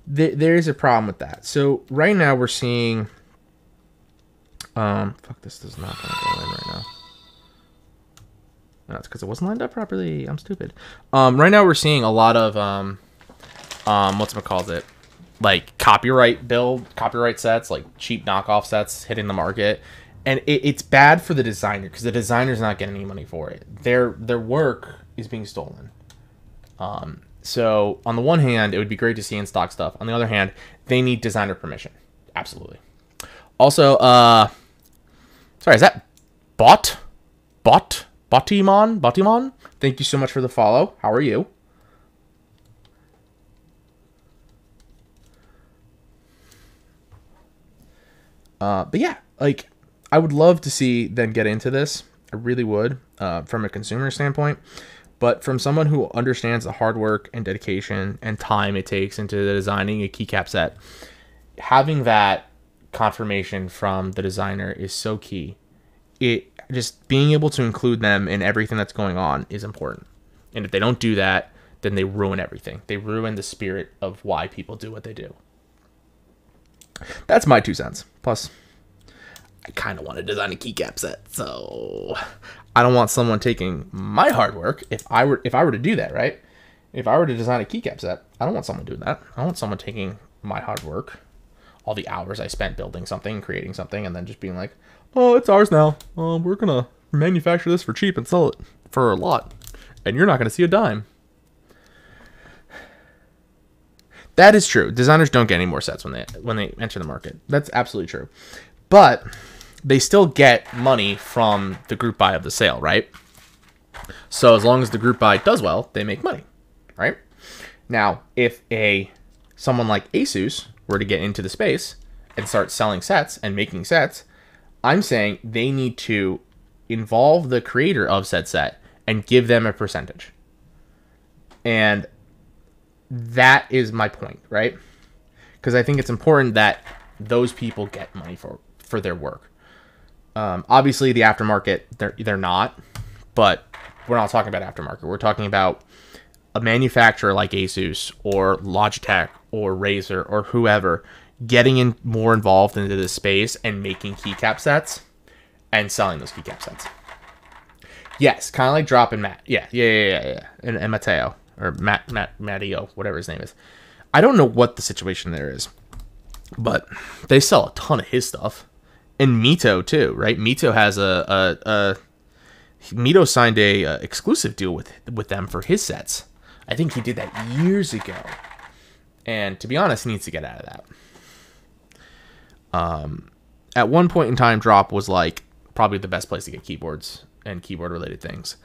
there is a problem with that. So right now we're seeing, fuck, this is not going to go in right now. No, it's because it wasn't lined up properly. I'm stupid. Right now we're seeing a lot of what's-it-called, like copyright sets, like cheap knockoff sets hitting the market, and it's bad for the designer, because the designer's not getting any money for it. Their work is being stolen. So on the one hand, it would be great to see in stock stuff. On the other hand, they need designer permission. Absolutely. Also, sorry, is that Batimon? Thank you so much for the follow. How are you? But yeah, like, I would love to see them get into this. I really would, from a consumer standpoint. But from someone who understands the hard work and dedication and time it takes into designing a keycap set, having that confirmation from the designer is so key. Just being able to include them in everything that's going on is important. And if they don't do that, then they ruin everything. They ruin the spirit of why people do what they do. That's my 2 cents. Plus, I kind of want to design a keycap set, so I don't want someone taking my hard work. If I were to do that, right? If I were to design a keycap set, I don't want someone doing that. I want someone taking my hard work, all the hours I spent building something, creating something, and then just being like, "Oh, it's ours now. We're gonna manufacture this for cheap and sell it for a lot, and you're not gonna see a dime." That is true. Designers don't get any more sets when they enter the market. That's absolutely true. But they still get money from the group buy of the sale, right? So as long as the group buy does well, they make money, right? Now, if someone like Asus were to get into the space and start selling sets and making sets, I'm saying they need to involve the creator of said set and give them a percentage. And that is my point, right? Because I think it's important that those people get money for their work. Obviously, the aftermarket, they're not, but we're not talking about aftermarket. We're talking about a manufacturer like Asus or Logitech or Razer or whoever getting more involved into this space and making keycap sets and selling those keycap sets. Yes, kind of like Drop and Matt. Yeah. And Mateo. Or Matteo, whatever his name is. I don't know what the situation there is, but they sell a ton of his stuff. And Mito too, right? Mito has Mito signed a exclusive deal with them for his sets. I think he did that years ago. And to be honest, he needs to get out of that. At one point in time, Drop was like probably the best place to get keyboards and keyboard related things.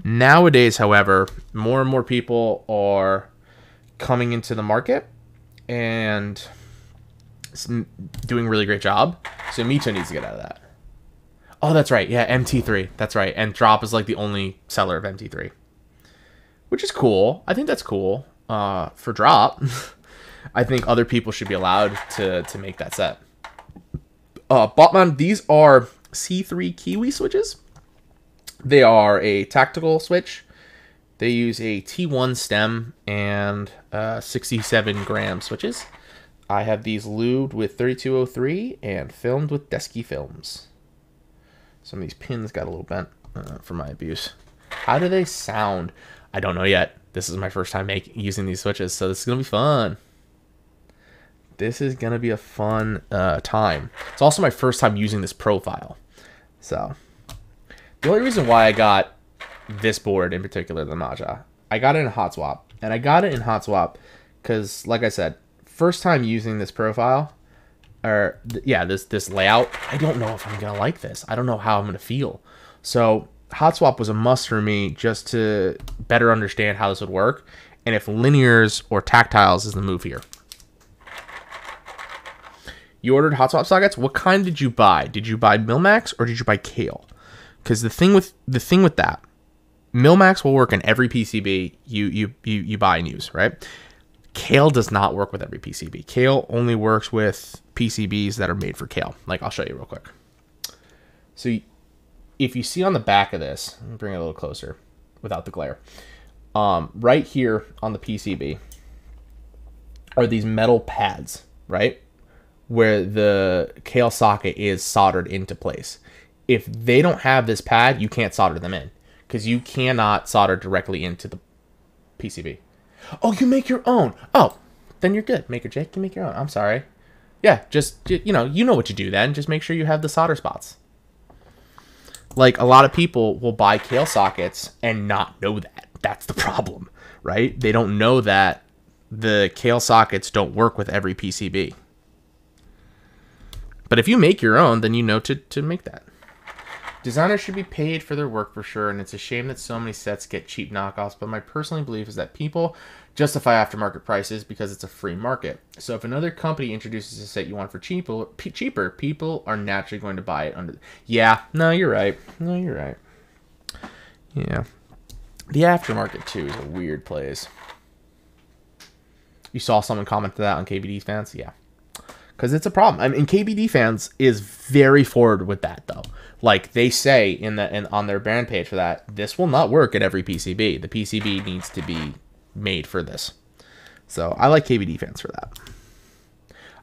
Nowadays, however, more and more people are coming into the market and doing a really great job. So Mito needs to get out of that. Oh, that's right. Yeah, MT3. That's right. And Drop is like the only seller of MT3, which is cool. I think that's cool for Drop. I think other people should be allowed to make that set. Botman, these are C3 Kiwi switches. They are a tactical switch. They use a T1 stem and 67 gram switches. I have these lubed with 3203 and filmed with Desky films. Some of these pins got a little bent from my abuse. How do they sound? I don't know yet. This is my first time using these switches, so this is going to be fun. This is going to be a fun time. It's also my first time using this profile. So, the only reason why I got this board in particular, the MAJA, I got it in Hot Swap. And I got it in Hot Swap because, like I said, first time using this profile, or this layout, I don't know if I'm going to like this. I don't know how I'm going to feel. So, Hot Swap was a must for me just to better understand how this would work and if linears or tactiles is the move here. You ordered Hot Swap sockets. What kind did you buy? Did you buy Milmax or did you buy Kale? Because the thing with that, Milmax will work in every PCB you buy and use, right? Kale does not work with every PCB. Kale only works with PCBs that are made for Kale. Like, I'll show you real quick. So if you see on the back of this, let me bring it a little closer without the glare. Right here on the PCB are these metal pads, right? Where the Kale socket is soldered into place. If they don't have this pad, you can't solder them in because you cannot solder directly into the PCB. Oh, you make your own. Oh, then you're good. Maker Jake, you make your own. I'm sorry. Yeah, just, you know what you do then. Just make sure you have the solder spots. Like, a lot of people will buy Kale sockets and not know that. That's the problem, right? They don't know that the Kale sockets don't work with every PCB. But if you make your own, then you know to make that. Designers should be paid for their work for sure, and it's a shame that so many sets get cheap knockoffs, but my personal belief is that people justify aftermarket prices because it's a free market. So if another company introduces a set you want for cheaper, people are naturally going to buy it under... Yeah, no, you're right. No, you're right. Yeah. The aftermarket, too, is a weird place. You saw someone comment to that on Kbdfans? Yeah. Because it's a problem. I mean, Kbdfans is very forward with that, though. Like, they say on their brand page for that, this will not work at every PCB. The PCB needs to be made for this. So, I like Kbdfans for that.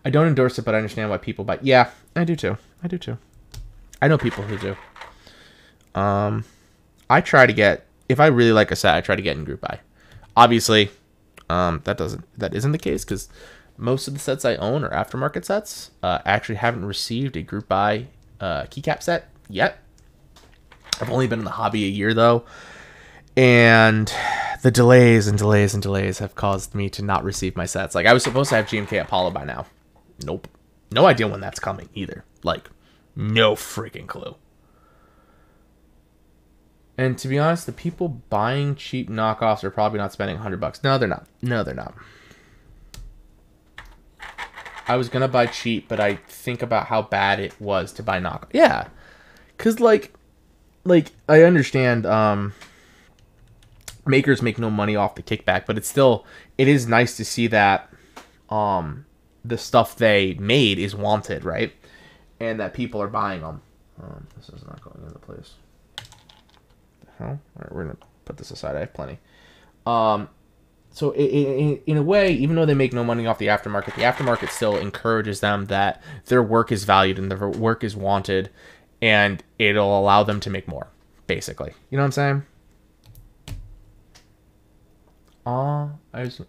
I don't endorse it, but I understand why people buy... Yeah, I do too. I do too. I know people who do. I try to get... If I really like a set, I try to get in group buy. Obviously, that isn't the case, because... Most of the sets I own are aftermarket sets. Actually haven't received a group buy keycap set yet. I've only been in the hobby a year though. And the delays and delays and delays have caused me to not receive my sets. Like, I was supposed to have GMK Apollo by now. Nope. No idea when that's coming either. Like, no freaking clue. And to be honest, the people buying cheap knockoffs are probably not spending $100. No, they're not. No, they're not. I was going to buy cheap, but I think about how bad it was to buy knockoff. Yeah. Because, like, I understand makers make no money off the kickback, but it is nice to see that the stuff they made is wanted, right? And that people are buying them. This is not going into place. The hell? All right, we're going to put this aside. I have plenty. So in a way, even though they make no money off the aftermarket still encourages them that their work is valued and their work is wanted, and it'll allow them to make more, basically. You know what I'm saying?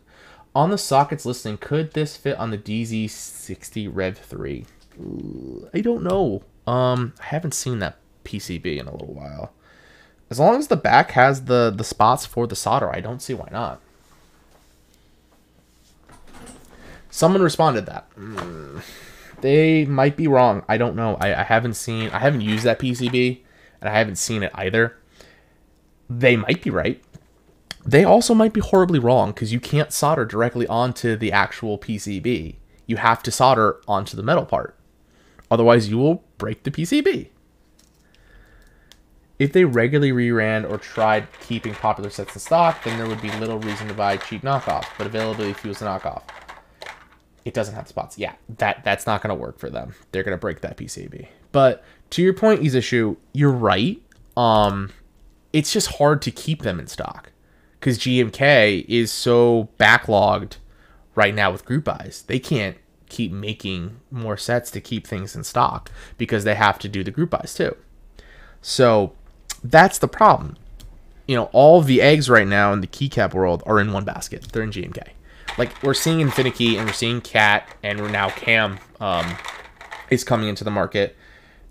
On the sockets listing, could this fit on the DZ60 Rev 3? I don't know. I haven't seen that PCB in a little while. As long as the back has the spots for the solder, I don't see why not. Someone responded that. They might be wrong. I don't know. I haven't used that PCB, and I haven't seen it either. They might be right. They also might be horribly wrong, because you can't solder directly onto the actual PCB. You have to solder onto the metal part. Otherwise, you will break the PCB. If they regularly reran or tried keeping popular sets in stock, then there would be little reason to buy cheap knockoffs, but availability fuels the knockoff. It doesn't have spots. Yeah, that's not going to work for them. They're going to break that PCB. But to your point, Izishu, you're right. It's just hard to keep them in stock because GMK is so backlogged right now with group buys. They can't keep making more sets to keep things in stock because they have to do the group buys too. So that's the problem. You know, all of the eggs right now in the keycap world are in one basket. They're in GMK. Like, we're seeing Infinity and we're seeing Cat and we're now Cam is coming into the market.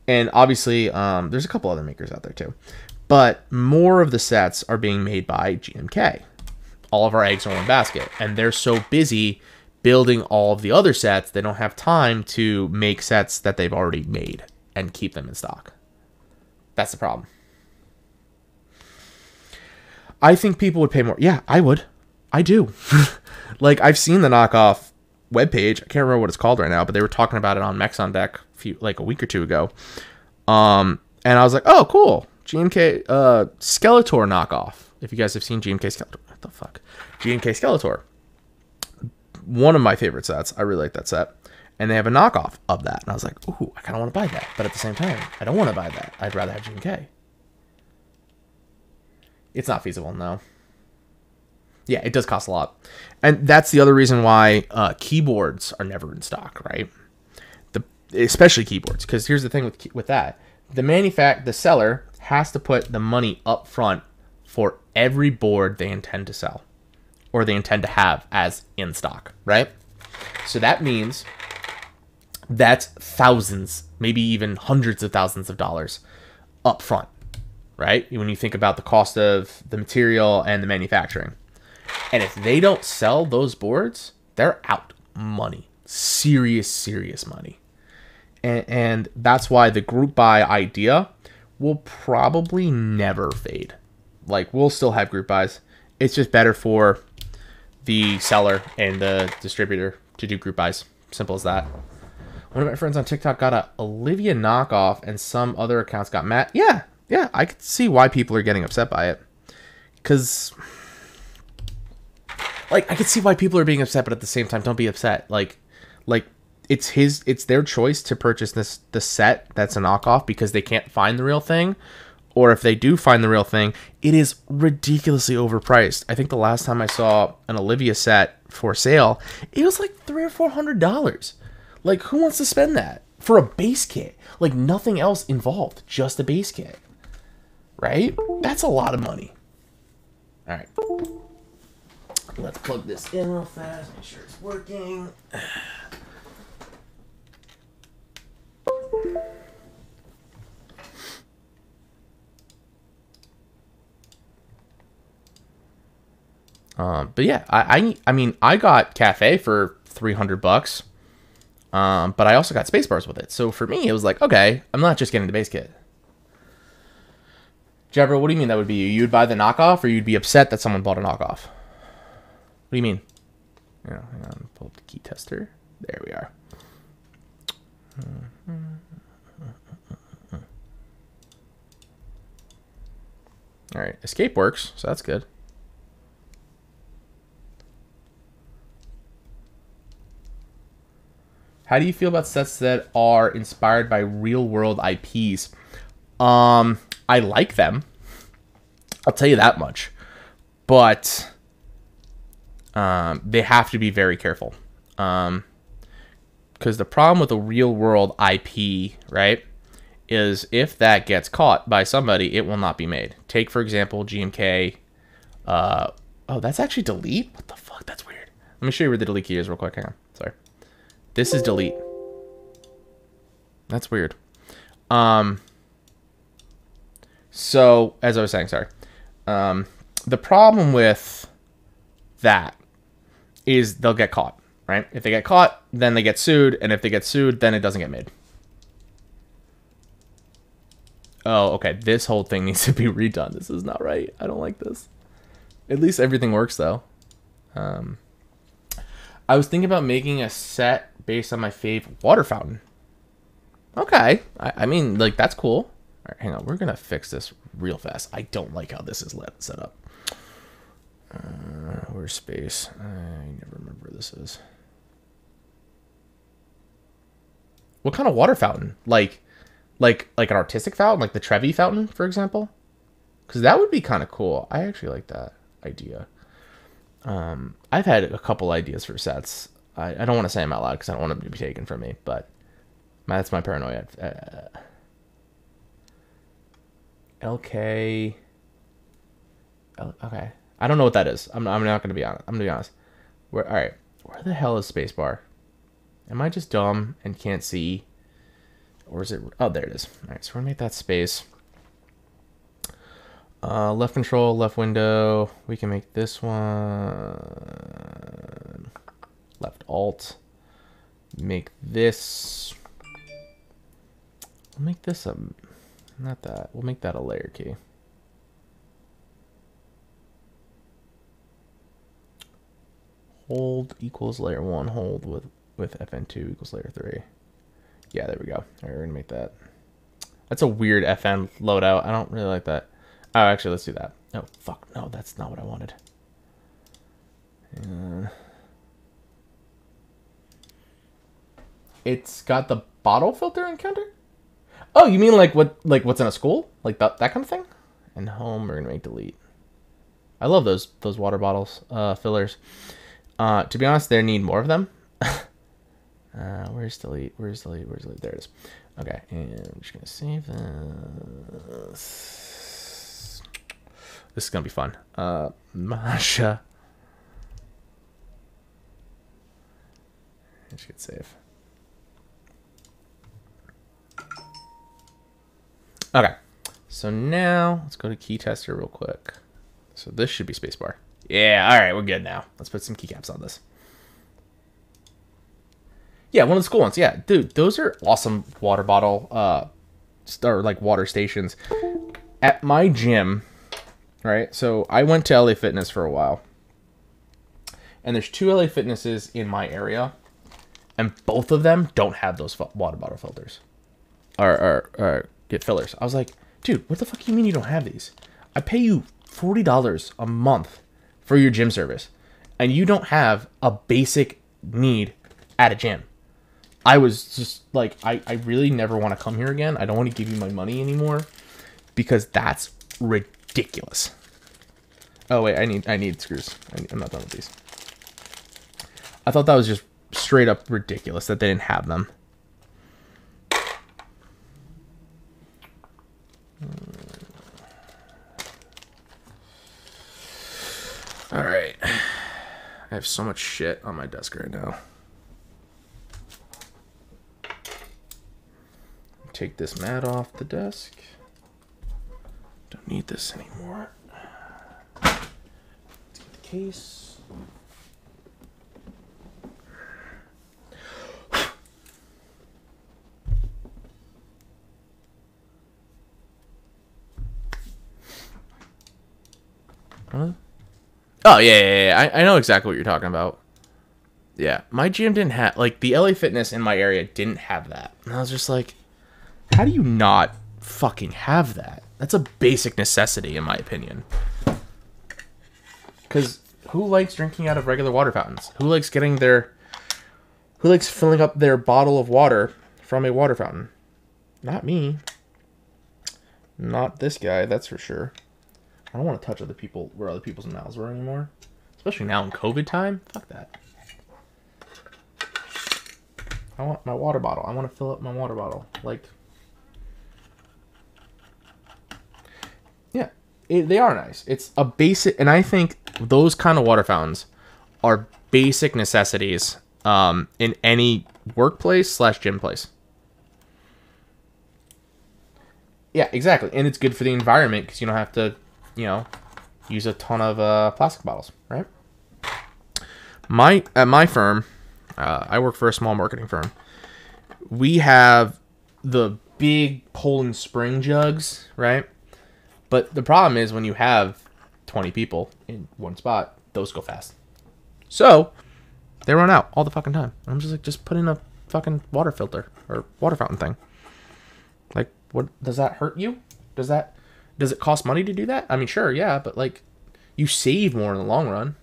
And obviously, there's a couple other makers out there too. But more of the sets are being made by GMK. All of our eggs are in one basket. And they're so busy building all of the other sets, they don't have time to make sets that they've already made and keep them in stock. That's the problem. I think people would pay more. Yeah, I would. I do. Like, I've seen the knockoff webpage. I can't remember what it's called right now, but they were talking about it on Mechs on Deck a week or two ago. And I was like, oh, cool. GMK Skeletor knockoff. If you guys have seen GMK Skeletor. What the fuck? GMK Skeletor. One of my favorite sets. I really like that set. And they have a knockoff of that. And I was like, ooh, I kind of want to buy that. But at the same time, I don't want to buy that. I'd rather have GMK. It's not feasible, no. Yeah, it does cost a lot. And that's the other reason why keyboards are never in stock, right? Especially keyboards. Because here's the thing with that. The seller has to put the money up front for every board they intend to sell. Or they intend to have as in stock, right? So that means that's thousands, maybe even hundreds of thousands of dollars up front, right? When you think about the cost of the material and the manufacturing. And if they don't sell those boards, they're out money. Serious, serious money. And that's why the group buy idea will probably never fade. Like, we'll still have group buys. It's just better for the seller and the distributor to do group buys. Simple as that. One of my friends on TikTok got a Olivia knockoff and some other accounts got mad. Yeah, I could see why people are getting upset by it. Because, like, I could see why people are being upset, but at the same time, don't be upset. Like it's their choice to purchase the set that's a knockoff because they can't find the real thing. Or if they do find the real thing, it is ridiculously overpriced. I think the last time I saw an Olivia set for sale, it was like $300 or $400. Like, who wants to spend that for a base kit? Like, nothing else involved, just a base kit. Right? That's a lot of money. All right. Let's plug this in real fast, make sure it's working. But yeah, I mean, I got Cafe for $300, but I also got Spacebars with it. So for me, it was like, okay, I'm not just getting the base kit. Jabra, what do you mean that would be you? You'd buy the knockoff, or you'd be upset that someone bought a knockoff? What do you mean? Yeah, hang on, pull up the key tester. There we are. All right, escape works, so that's good. How do you feel about sets that are inspired by real-world IPs? I like them. I'll tell you that much. But they have to be very careful. Because the problem with a real-world IP, right, is if that gets caught by somebody, it will not be made. Take, for example, GMK. Oh, that's actually delete? What the fuck? That's weird. Let me show you where the delete key is real quick. Hang on. Sorry. This is delete. That's weird. So, as I was saying, sorry. The problem with that is they'll get caught, right? If they get caught, then they get sued. And if they get sued, then it doesn't get made. Oh, okay. This whole thing needs to be redone. This is not right. I don't like this. At least everything works, though. I was thinking about making a set based on my fave water fountain. Okay. I mean, like, that's cool. All right, hang on. We're going to fix this real fast. I don't like how this is set up. Where's space? I never remember where this is. What kind of water fountain? Like an artistic fountain, like the Trevi fountain, for example? Because that would be kind of cool. I actually like that idea. I've had a couple ideas for sets. I don't want to say them out loud because I don't want them to be taken from me, but that's my paranoia. LK. Okay. I don't know what that is. I'm not going to be honest. I'm going to be honest. All right. Where the hell is spacebar? Am I just dumb and can't see? Or is it? Oh, there it is. All right. So we're going to make that space. Left control, left window. We can make this one. Left alt. Make this. We'll make this a. Not that. We'll make that a layer key. Hold equals layer 1. Hold with FN2 equals layer 3. Yeah, there we go. All right, we're gonna make that. That's a weird FN loadout. I don't really like that. Oh, actually, let's do that. Oh, fuck. No, that's not what I wanted. It's got the bottle filter encounter? Oh, you mean like what's in a school? Like that kind of thing? And home, we're going to make delete. I love those water bottles, fillers. To be honest, they need more of them. Where's delete? Where's delete? Where's delete? There it is. Okay, and I'm just going to save this. This is going to be fun. MAJA. Just hit save. Okay. So now let's go to key tester real quick. So this should be spacebar. Yeah, all right, we're good now. Let's put some keycaps on this. Yeah, one of the school ones. Yeah, dude, those are awesome water bottle or like water stations. At my gym, right? So I went to LA Fitness for a while. And there's 2 LA Fitnesses in my area, and both of them don't have those water bottle filters or get fillers. I was like, dude, what the fuck do you mean you don't have these? I pay you $40 a month for your gym service, and you don't have a basic need at a gym. I was just like, I really never want to come here again. I don't want to give you my money anymore because that's ridiculous. Oh wait, I need screws. I'm not done with these. I thought that was just straight up ridiculous that they didn't have them. All right. I have so much shit on my desk right now. Take this mat off the desk. Don't need this anymore. Let's get the case. Huh? Oh, yeah. I know exactly what you're talking about. Yeah, my gym didn't have, like, the LA Fitness in my area didn't have that. And I was just like, how do you not fucking have that? That's a basic necessity, in my opinion. Because who likes drinking out of regular water fountains? Who likes filling up their bottle of water from a water fountain? Not me. Not this guy, that's for sure. I don't want to touch other people where other people's mouths were anymore. Especially now in COVID time. Fuck that. I want my water bottle. I want to fill up my water bottle. Like, yeah, they are nice. It's a basic, and I think those kind of water fountains are basic necessities in any workplace / gym place. Yeah, exactly. And it's good for the environment because you don't have to, use a ton of plastic bottles, right? At my firm, I work for a small marketing firm. We have the big Poland Spring jugs, right? But the problem is when you have 20 people in one spot, those go fast. So they run out all the fucking time. I'm just like, just put in a fucking water filter or water fountain thing. Like, what does that hurt you? Does that Does it cost money to do that? I mean, sure, yeah, but like, you save more in the long run.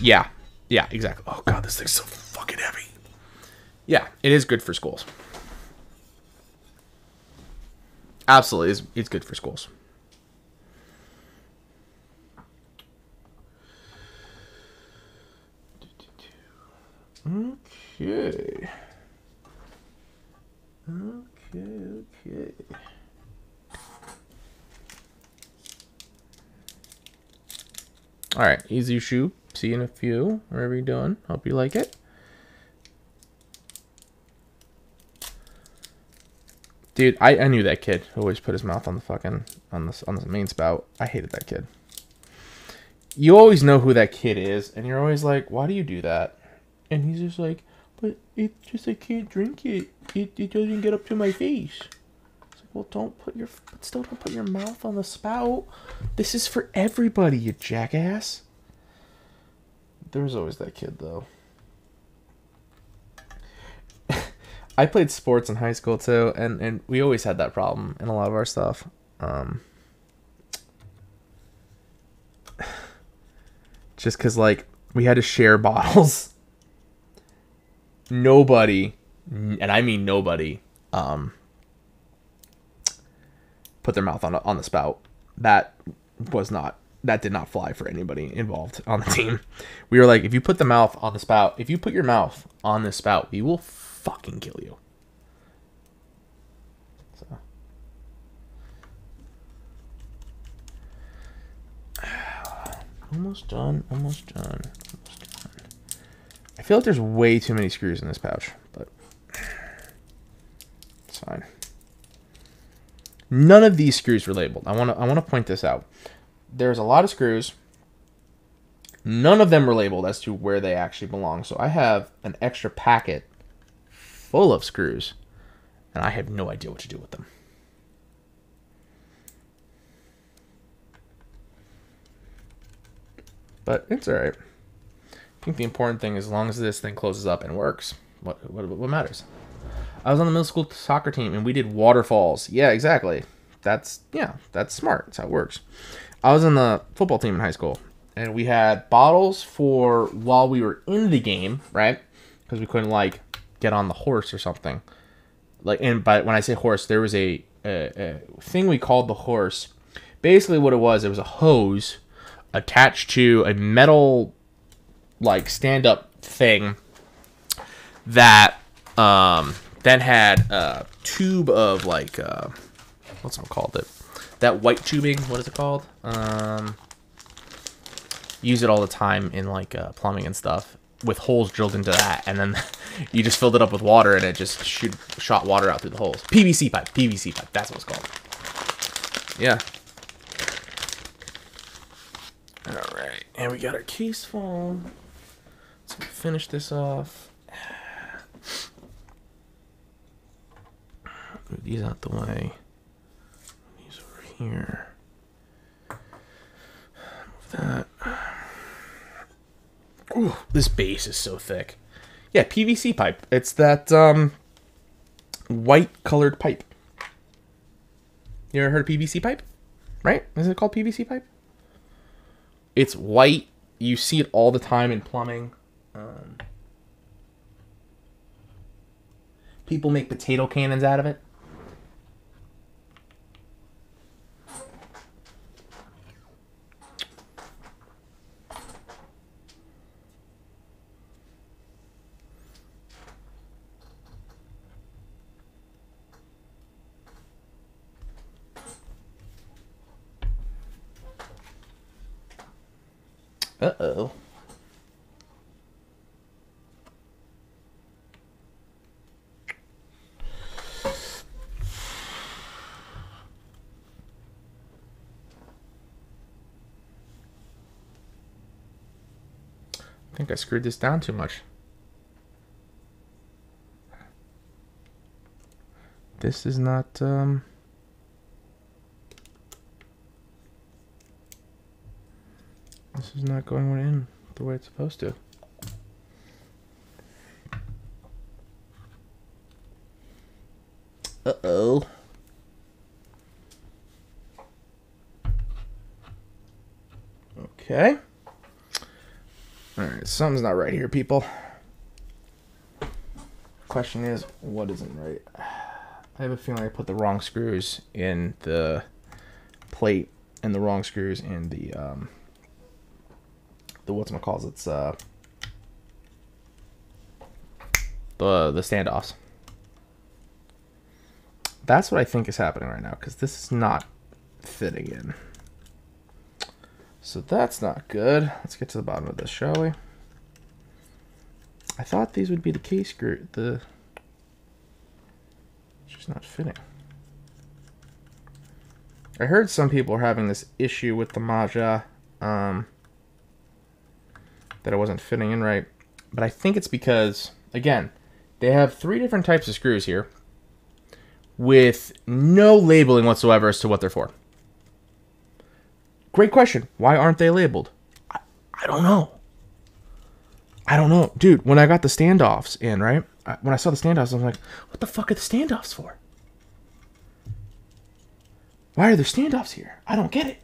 Yeah, yeah, exactly. Oh god, this thing's so fucking heavy. Yeah, it is good for schools. Absolutely, it's good for schools. Okay. Okay. All right, easy shoe. See you in a few. Whatever you're doing. Hope you like it. Dude, I knew that kid who always put his mouth on the fucking on the main spout. I hated that kid. You always know who that kid is, and you're always like, why do you do that? And he's just like, but it's just I can't drink it. It doesn't get up to my face. It's like, well, don't put your mouth on the spout. This is for everybody, you jackass. There's always that kid though. I played sports in high school too, and we always had that problem in a lot of our stuff. Just because, like, we had to share bottles. Nobody, and I mean nobody, put their mouth on the spout. That did not fly for anybody involved on the team. We were like, if you put your mouth on the spout, we will fucking kill you. So. Almost done. I feel like there's way too many screws in this pouch, but it's fine. None of these screws were labeled. I want to point this out. There's a lot of screws. None of them were labeled as to where they actually belong. So I have an extra packet full of screws, and I have no idea what to do with them. But it's all right. I think the important thing is, as long as this thing closes up and works, what matters? I was on the middle school soccer team, and we did waterfalls. Yeah, exactly. That's smart. That's how it works. I was on the football team in high school, and we had bottles for while we were in the game, right? Because we couldn't, like, get on the horse or something. Like, and by when I say horse, there was a thing we called the horse. Basically, what it was a hose attached to a metal, like, stand-up thing that then had a tube of, like, what's it called? That white tubing. What is it called? Use it all the time in, like, plumbing and stuff, with holes drilled into that, and then you just filled it up with water, and it just shot water out through the holes. PVC pipe. That's what it's called. Yeah. All right, and we got our case foam. Let's finish this off. Move these out the way. These over here. Move that. Ooh, this base is so thick. Yeah, PVC pipe. It's that white colored pipe. You ever heard of PVC pipe? Right? Is it called PVC pipe? It's white. You see it all the time in plumbing. People make potato cannons out of it. Uh-oh. I think I screwed this down too much. This is not, this is not going in the way it's supposed to. Uh-oh. Okay. All right, something's not right here, people. Question is, what isn't right? I have a feeling I put the wrong screws in the plate and the wrong screws in the whatchamacallit, it's the standoffs. That's what I think is happening right now, because this is not fitting in. So that's not good. Let's get to the bottom of this, shall we? I thought these would be the case screw. It's just not fitting. I heard some people are having this issue with the MAJA, that it wasn't fitting in right. But I think it's because, again, they have 3 different types of screws here with no labeling whatsoever as to what they're for. Great question. Why aren't they labeled? I don't know. I don't know. Dude, when I got the standoffs in, right? When I saw the standoffs, I was like, what the fuck are the standoffs for? Why are there standoffs here? I don't get it.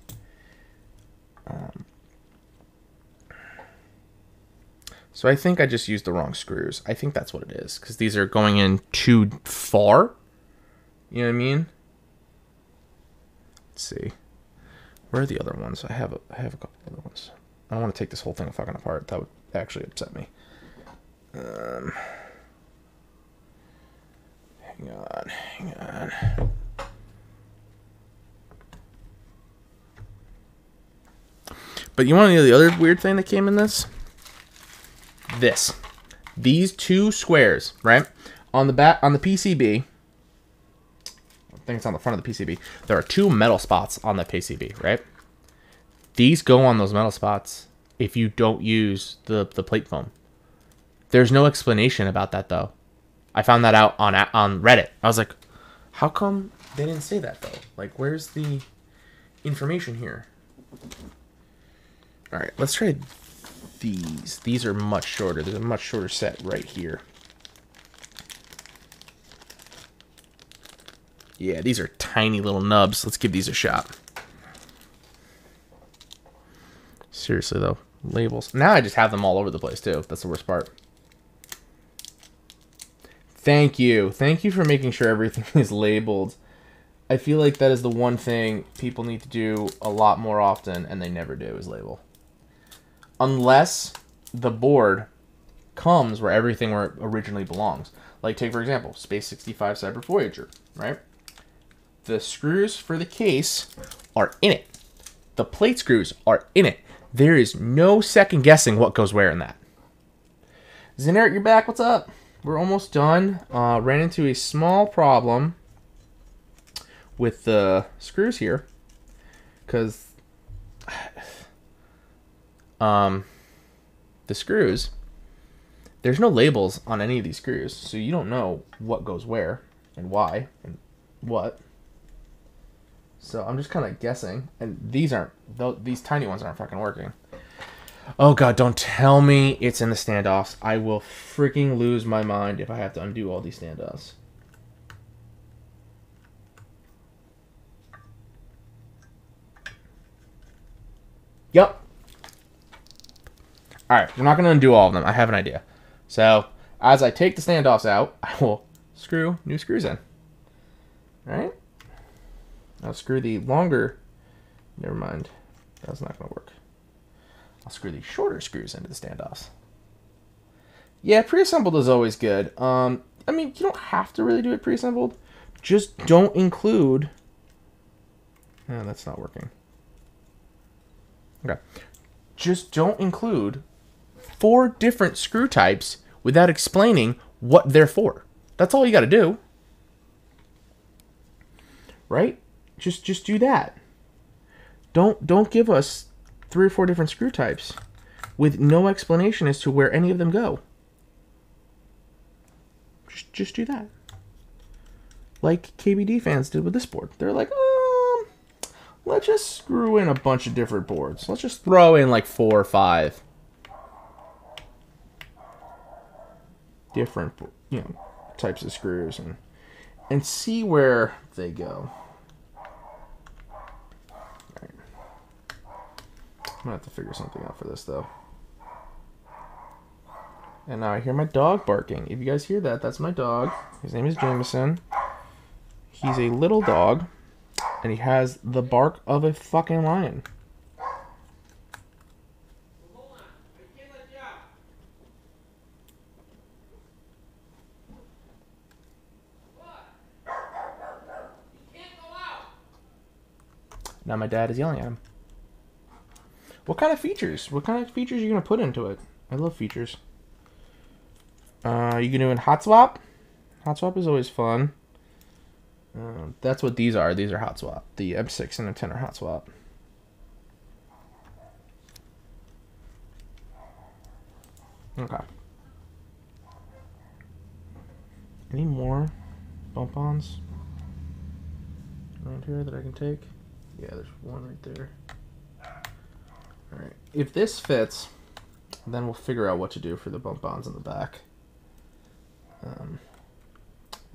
So I think I just used the wrong screws. I think that's what it is, because these are going in too far. You know what I mean? Let's see. Where are the other ones? I have a couple other ones. I don't want to take this whole thing fucking apart. That would actually upset me. Hang on. But you want to know the other weird thing that came in this? These 2 squares, right? On the back, on the PCB, I think it's on the front of the PCB, there are 2 metal spots on the PCB, right? These go on those metal spots if you don't use the plate foam. There's no explanation about that, though. I found that out on Reddit. I was like, how come they didn't say that, though? Like, where's the information here? All right, let's try these. These are much shorter. There's a much shorter set right here. Yeah, these are tiny little nubs. Let's give these a shot. Seriously, though. Labels. Now I just have them all over the place, too. That's the worst part. Thank you. Thank you for making sure everything is labeled. I feel like that is the one thing people need to do a lot more often, and they never do, is label. Unless the board comes where everything where it originally belongs. Like, take, for example, Space 65 Cyber Voyager, right? The screws for the case are in it. The plate screws are in it. There is no second guessing what goes where in that. Zinert, you're back. What's up? We're almost done. Ran into a small problem with the screws here, because the screws, there's no labels on any of these screws, so you don't know what goes where and why and what. So I'm just kind of guessing, and these tiny ones aren't fucking working. Oh god, don't tell me it's in the standoffs. I will freaking lose my mind if I have to undo all these standoffs. Yep. Alright, we're not going to undo all of them. I have an idea. So, as I take the standoffs out, I will screw new screws in. Alright? I'll screw the longer... Never mind. That's not going to work. I'll screw the shorter screws into the standoffs. Yeah, pre-assembled is always good. I mean, you don't have to really do it pre-assembled. Just don't include... Oh, that's not working. Okay. Just don't include 4 different screw types without explaining what they're for. That's all you got to do. Right? Just do that. Don't give us 3 or 4 different screw types with no explanation as to where any of them go. Just do that. Like Kbdfans did with this board. They're like, let's just screw in a bunch of different boards. Let's just throw in like 4 or 5 different, types of screws and see where they go. Right. I'm gonna have to figure something out for this though. And now I hear my dog barking. If you guys hear that, that's my dog. His name is Jameson. He's a little dog, and he has the bark of a fucking lion. Now my dad is yelling at him. What kind of features? What kind of features are you gonna put into it? I love features. You can do in hot swap. Hot swap is always fun. That's what these are. These are hot swap. The M6 and M10 are hot swap. Okay. Any more bump-ons around here that I can take? Yeah, there's one right there. Alright. If this fits, then we'll figure out what to do for the bump-ons in the back. I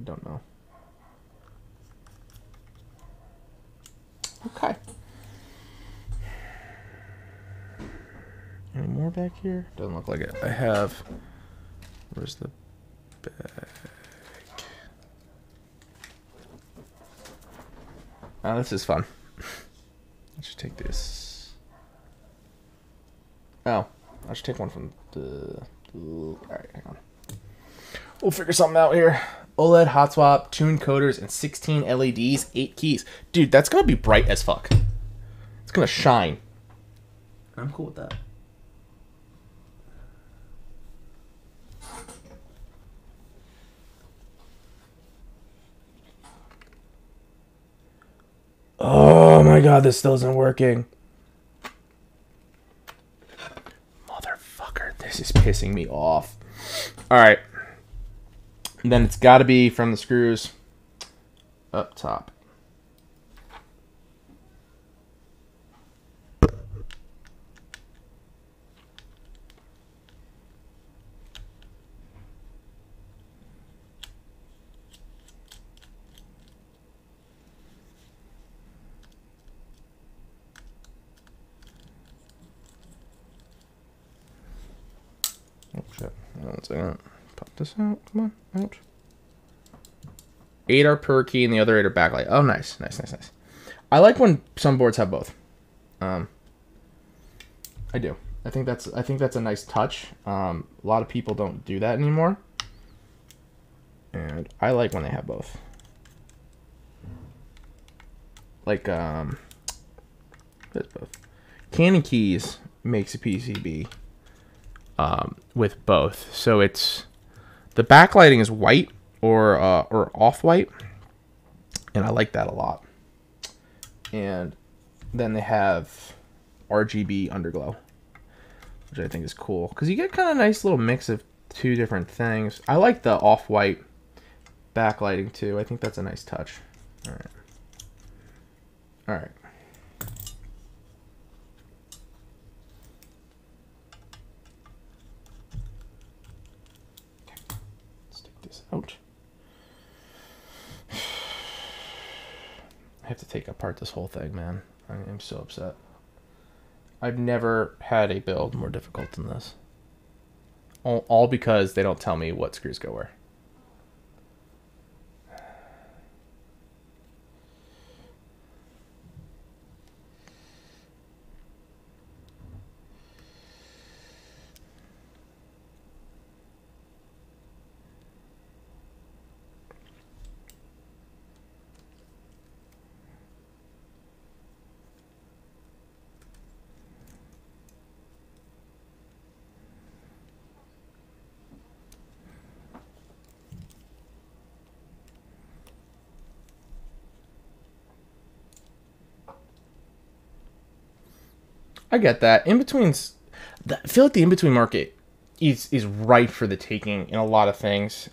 don't know. Okay. Any more back here? Doesn't look like it. I have... Where's the bag? Oh, this is fun. Let's just take this. Oh, I should take one from the... Alright, hang on. We'll figure something out here. OLED, hot swap, tuned coders, and 16 LEDs, 8 keys. Dude, that's gonna be bright as fuck. It's gonna shine. I'm cool with that. Oh my god, this still isn't working. Motherfucker, this is pissing me off. Alright. Then it's gotta be from the screws up top. Oh shit. One second. Pop this out. Come on. Out. 8 are per key and the other 8 are backlight. Oh, nice. Nice, nice, nice. I like when some boards have both. I do. I think that's a nice touch. A lot of people don't do that anymore. And I like when they have both. Like, there's both. Canon Keys makes a PCB with both. So it's... The backlighting is white or off-white, and I like that a lot. And then they have RGB underglow, which I think is cool because you get kind of a nice little mix of two different things. I like the off-white backlighting too. I think that's a nice touch. All right. All right. Out. I have to take apart this whole thing, man. I am so upset. I've never had a build more difficult than this. All because they don't tell me what screws go where. I get that. In-betweens, I feel like the in-between market is ripe for the taking in a lot of things.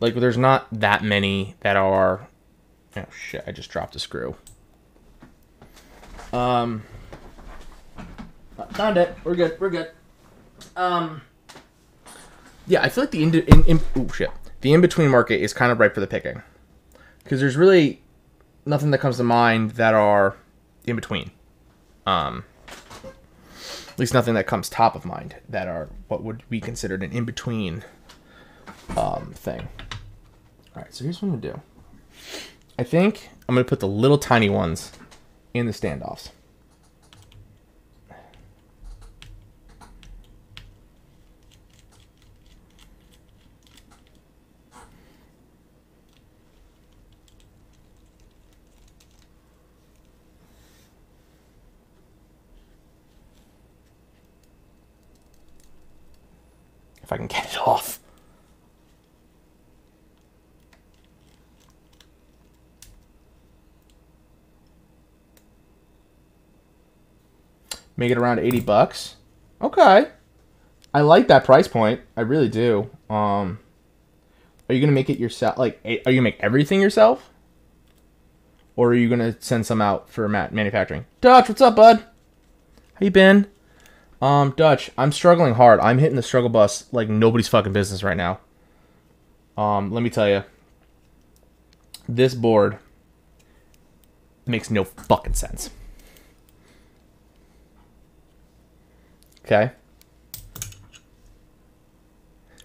Like, there's not that many that are... Oh, shit, I just dropped a screw. Found it. We're good. We're good. Yeah, I feel like the in-between market is kind of ripe for the picking. Because there's really nothing that comes to mind that are in between. At least nothing that comes top of mind that are what would be considered an in-between thing. All right, so here's what I'm going to do. I think I'm going to put the little tiny ones in the standoffs. If I can get it off. Make it around $80. Okay. I like that price point. I really do. Are you going to make it yourself? Like, are you going to make everything yourself? Or are you going to send some out for manufacturing? Dutch, what's up, bud? How you been? Dutch, I'm struggling hard. I'm hitting the struggle bus like nobody's fucking business right now. Let me tell you. This board makes no fucking sense. Okay.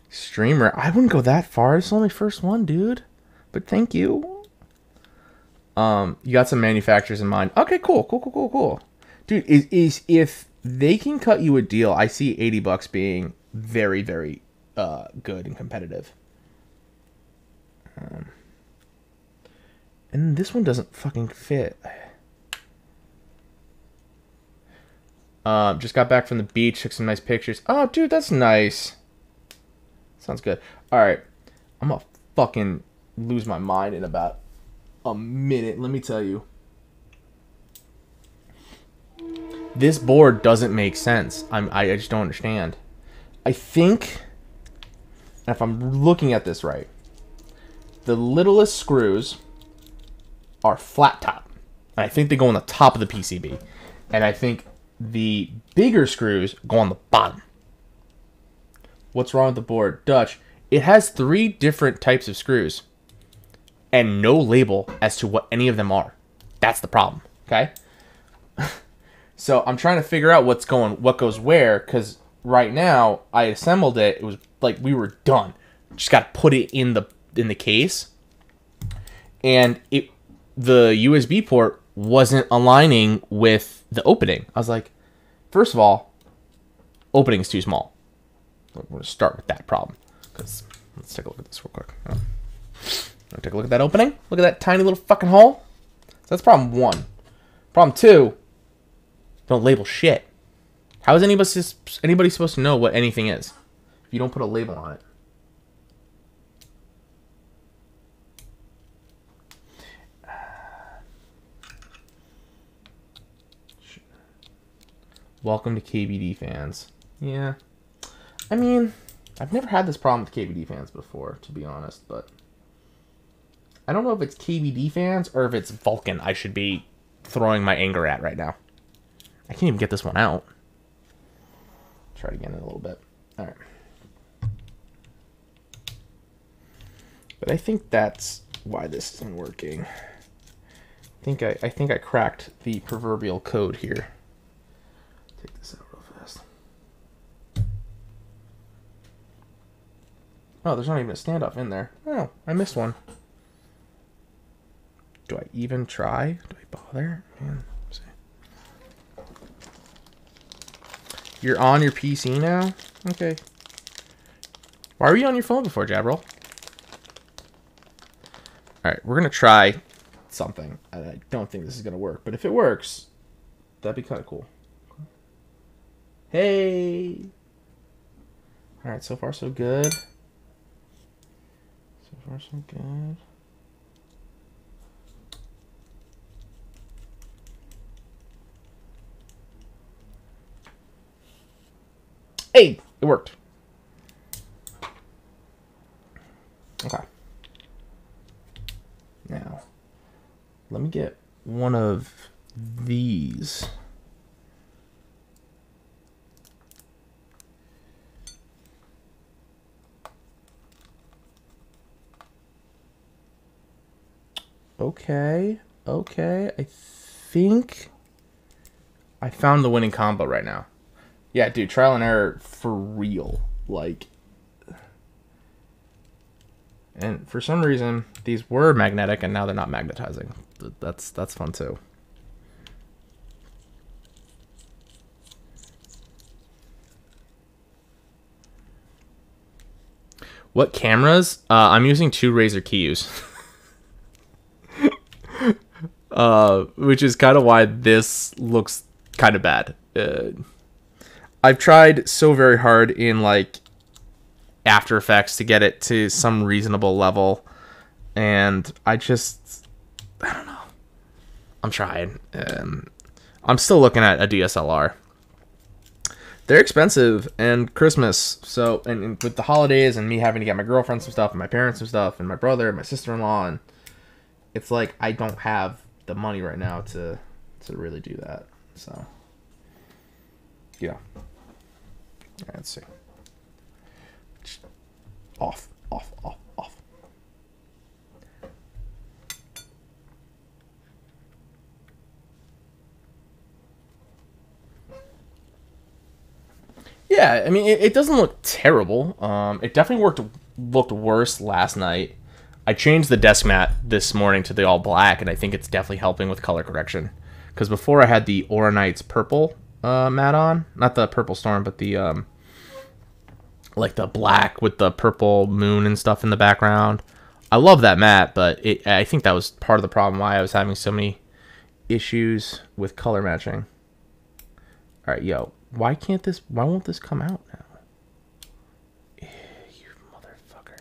Streamer. I wouldn't go that far. It's only first one, dude. But thank you. You got some manufacturers in mind. Okay, cool. Dude, is if they can cut you a deal, I see $80 being very, very good and competitive. And this one doesn't fucking fit. Just got back from the beach, took some nice pictures. Oh, dude, that's nice. Sounds good. All right, I'm gonna fucking lose my mind in about a minute. Let me tell you. This board doesn't make sense. I just don't understand. I think, if I'm looking at this right, the littlest screws are flat top. And I think they go on the top of the PCB. And I think the bigger screws go on the bottom. What's wrong with the board? Dutch, it has 3 different types of screws and no label as to what any of them are. That's the problem, okay? So I'm trying to figure out what goes where, because right now I assembled it. It was like we were done. Just got to put it in the case, and the USB port wasn't aligning with the opening. I was like, first of all, opening's too small. We're gonna start with that problem. Let's take a look at this real quick. Take a look at that opening. Look at that tiny little fucking hole. So that's problem 1. Problem 2. Don't label shit. How is anybody supposed to know what anything is if you don't put a label on it? Welcome to Kbdfans. Yeah. I mean, I've never had this problem with Kbdfans before, to be honest, but I don't know if it's Kbdfans or if it's Vulcan I should be throwing my anger at right now. I can't even get this one out. Try it again in a little bit. All right. But I think that's why this isn't working. I think I cracked the proverbial code here. Take this out real fast. Oh, there's not even a standoff in there. Oh, I missed one. Do I even try? Do I bother? Man, let's see. You're on your PC now? Okay. Why were you on your phone before, Jabril? Alright, we're going to try something. I don't think this is going to work, but if it works, that'd be kind of cool. Hey! Alright, so far so good. So far so good. Hey! It worked. Okay. Now, let me get one of these. Okay, I think I found the winning combo right now. Yeah, dude, trial and error for real. Like, and for some reason, these were magnetic, and now they're not magnetizing. That's fun too. What cameras? I'm using 2 Razer Keys. Which is kind of why this looks kind of bad. I've tried so very hard in like After Effects to get it to some reasonable level, and I don't know. I'm trying. I'm still looking at a DSLR. They're expensive, and Christmas, so and with the holidays and me having to get my girlfriend some stuff and my parents some stuff and my brother and my sister-in-law, and it's like I don't have the money right now to really do that. So yeah. Let's see. Off. Yeah, I mean, it doesn't look terrible. It definitely looked worse last night. I changed the desk mat this morning to the all black, and I think it's definitely helping with color correction. Because before I had the Aura Knights purple mat on. Not the Purple Storm, but the like the black with the purple moon and stuff in the background. I love that mat, but I think that was part of the problem why I was having so many issues with color matching. All right, yo. Why won't this come out now? You motherfucker.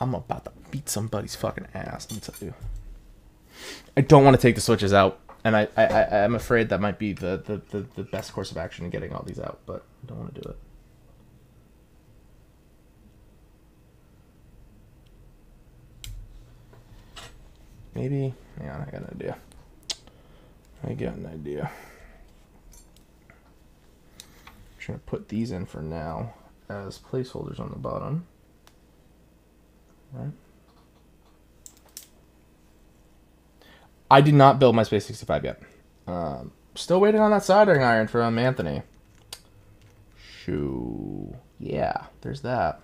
I'm about to beat somebody's fucking ass, let me tell you. I don't want to take the switches out, and I'm afraid that might be the best course of action in getting all these out, but I don't want to do it. Maybe, yeah, I got an idea. I'm just going to put these in for now as placeholders on the bottom. All right. I did not build my Space 65 yet. Still waiting on that soldering iron from Anthony. Shoo. Yeah, there's that.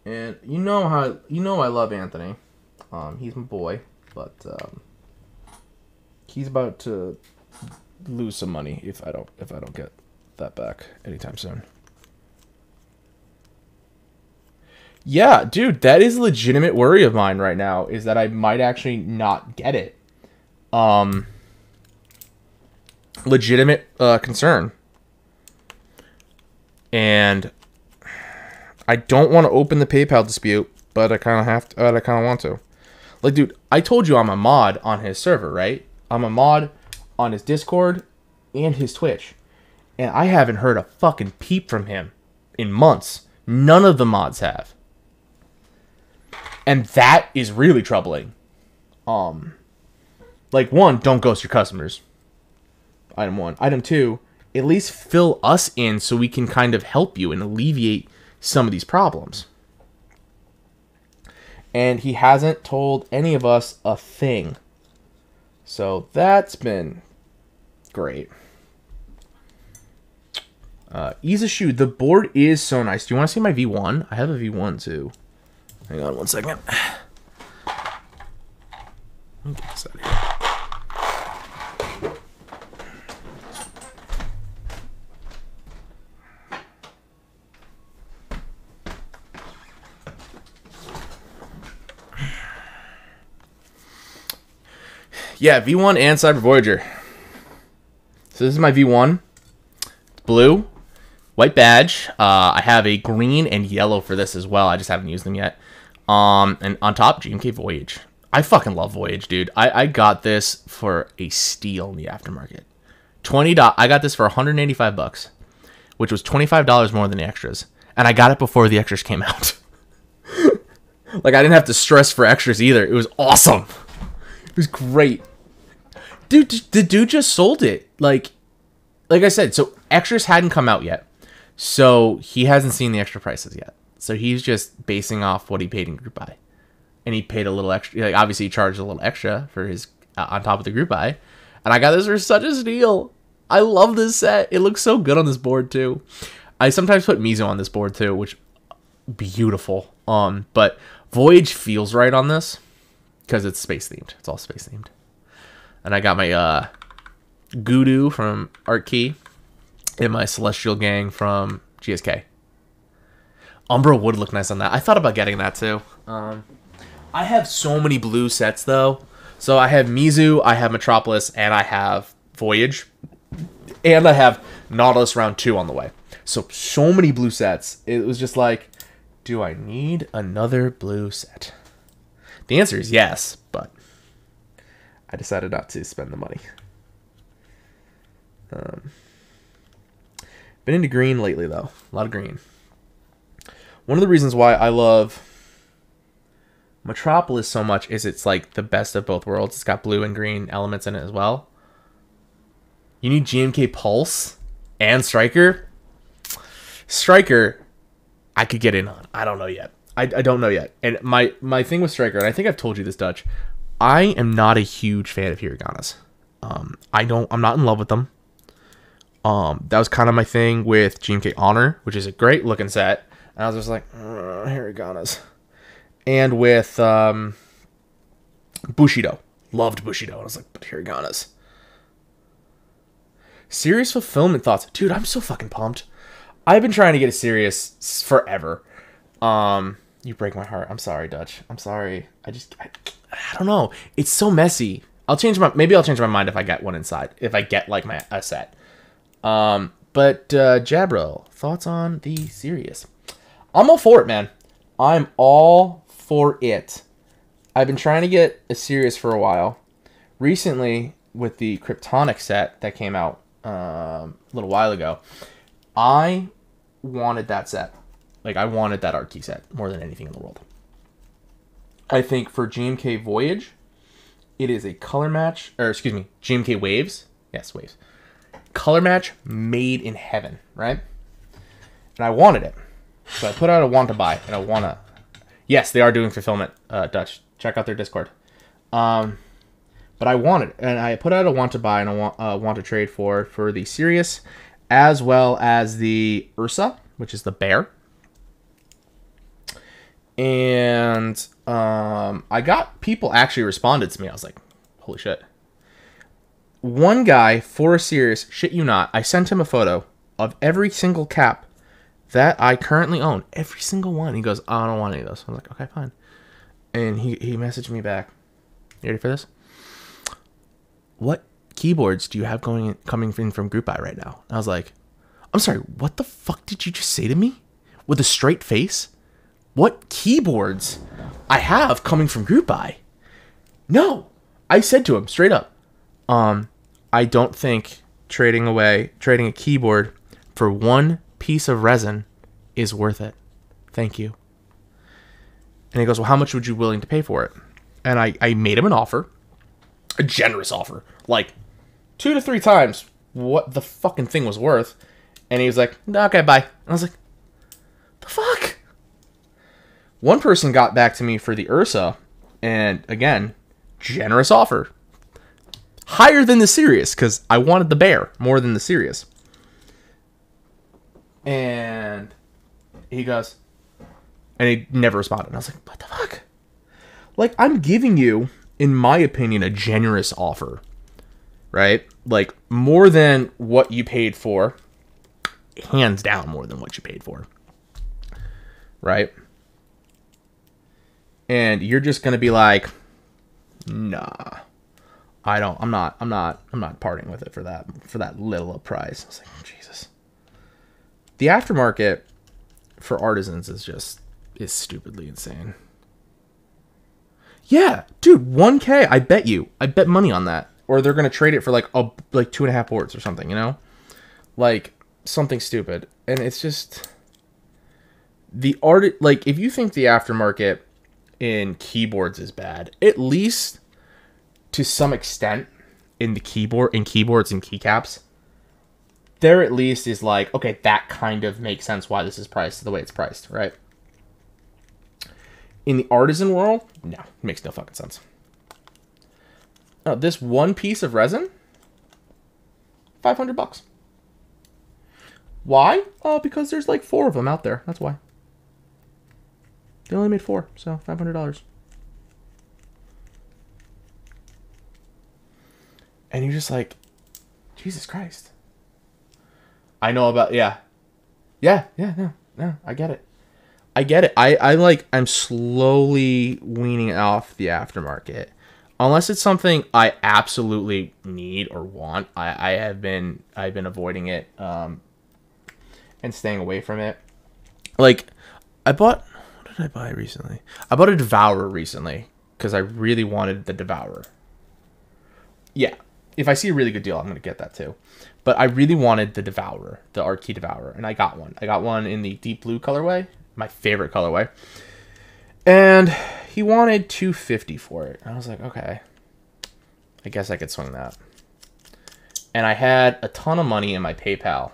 And you know I love Anthony. He's my boy, but he's about to lose some money if I don't get that back anytime soon. Yeah, dude, that is a legitimate worry of mine right now, is that I might actually not get it. Legitimate concern. And I don't want to open the PayPal dispute, but I kind of have to. I kind of want to. Like, dude, I told you I'm a mod on his server, right? I'm a mod on his Discord and his Twitch. And I haven't heard a fucking peep from him in months. None of the mods have. And that is really troubling. Like, 1, don't ghost your customers. Item 1. Item 2, at least fill us in so we can kind of help you and alleviate some of these problems. And he hasn't told any of us a thing. So that's been great. Ease a shoe. The board is so nice. Do you want to see my V1? I have a V1 too. Hang on one second. Let me get this out of here. Yeah, V1 and Cyber Voyager. So this is my V1. It's blue. White badge. I have a green and yellow for this as well. I just haven't used them yet. And on top, GMK Voyage. I fucking love Voyage, dude. I got this for a steal in the aftermarket. I got this for 185 bucks, which was $25 more than the extras. And I got it before the extras came out. Like, I didn't have to stress for extras either. It was awesome. It was great. Dude, the dude just sold it. Like I said, so extras hadn't come out yet. So he hasn't seen the extra prices yet. So he's just basing off what he paid in group buy. and he paid a little extra. Like, obviously, he charged a little extra for his on top of the group buy, and I got this for such a steal. I love this set. It looks so good on this board too. I sometimes put Mizo on this board too, which beautiful. But Voyage feels right on this because it's space themed. It's all space themed. And I got my Gudu from Art Key and my Celestial Gang from GSK. Umbra would look nice on that. I thought about getting that too. I have so many blue sets though. So I have Mizu, I have Metropolis, and I have Voyage. And I have Nautilus round 2 on the way. So many blue sets. It was just like, do I need another blue set? The answer is yes, but I decided not to spend the money. Been into green lately, though. A lot of green. One of the reasons why I love Metropolis so much is it's like the best of both worlds. It's got blue and green elements in it as well. You need GMK Pulse and Striker. Striker, I could get in on. I don't know yet. I don't know yet. And my thing with Striker, and I think I've told you this, Dutch, I am not a huge fan of Hiraganas. I'm not in love with them. That was kind of my thing with GMK Honor, which is a great looking set. And I was just like, Hiraganas. And with Bushido. Loved Bushido. I was like, but Hiraganas. Serious fulfillment thoughts. Dude, I'm so fucking pumped. I've been trying to get a serious forever. You break my heart. I'm sorry, Dutch. I'm sorry. I don't know. It's so messy. Maybe I'll change my mind if I get one inside. If I get like a set. But Jabro, thoughts on the serious? I'm all for it, man. I'm all for it. I've been trying to get a serious for a while. Recently, with the Kryptonic set that came out a little while ago, I wanted that set. Like, I wanted that Art Key set more than anything in the world. I think for GMK Voyage, it is a color match, or excuse me, GMK Waves. Yes, Waves. Color match made in heaven, right? And I wanted it. So I put out a want to buy, and I want to... Yes, they are doing fulfillment, Dutch. Check out their Discord. But I wanted it, and I put out a want to buy and a want to trade for the Sirius, as well as the Ursa, which is the bear. And I got people actually responded to me. I was like, holy shit. One guy for a Sirius, shit you not, I sent him a photo of every single cap that I currently own. Every single one. He goes, I don't want any of those. I was like, okay, fine. And he messaged me back. You ready for this? What keyboards do you have coming in from Group Buy right now? And I was like, I'm sorry, what the fuck did you just say to me? With a straight face? What keyboards I have coming from Group Buy? No. I said to him straight up, I don't think trading a keyboard for one piece of resin is worth it. Thank you. And he goes, well, how much would you be willing to pay for it? And I made him an offer. A generous offer. Like 2 to 3 times what the fucking thing was worth. And he was like, okay, bye. And I was like, the fuck? One person got back to me for the Ursa. And again, generous offer. Higher than the Sirius, because I wanted the bear more than the Sirius. And he goes, and he never responded. And I was like, what the fuck? Like, I'm giving you, in my opinion, a generous offer, right? Like, more than what you paid for. Hands down more than what you paid for. Right? And you're just going to be like, nah. I'm not parting with it for that little a price. I was like, Jesus. The aftermarket for Artisans is stupidly insane. Yeah, dude, 1K. I bet money on that. Or they're gonna trade it for like 2.5 boards or something, you know, like something stupid. And it's just like, if you think the aftermarket in keyboards is bad, at least to some extent in keyboards and keycaps, there at least is like, okay, that kind of makes sense why this is priced the way it's priced, right? In the artisan world, no, it makes no fucking sense. This one piece of resin, $500. Why? Oh, because there's like 4 of them out there. That's why. They only made 4, so $500. And you're just like, Jesus Christ. I know about, yeah. Yeah, no, I get it. I get it. I'm slowly weaning off the aftermarket. Unless it's something I absolutely need or want, I've been avoiding it and staying away from it. Like, what did I buy recently? I bought a Devourer recently because I really wanted the Devourer. Yeah, if I see a really good deal, I'm gonna get that too. But I really wanted the Devourer, the Art Key Devourer, and I got one. I got one in the deep blue colorway, my favorite colorway. And he wanted $250 for it. I was like, okay, I guess I could swing that. And I had a ton of money in my PayPal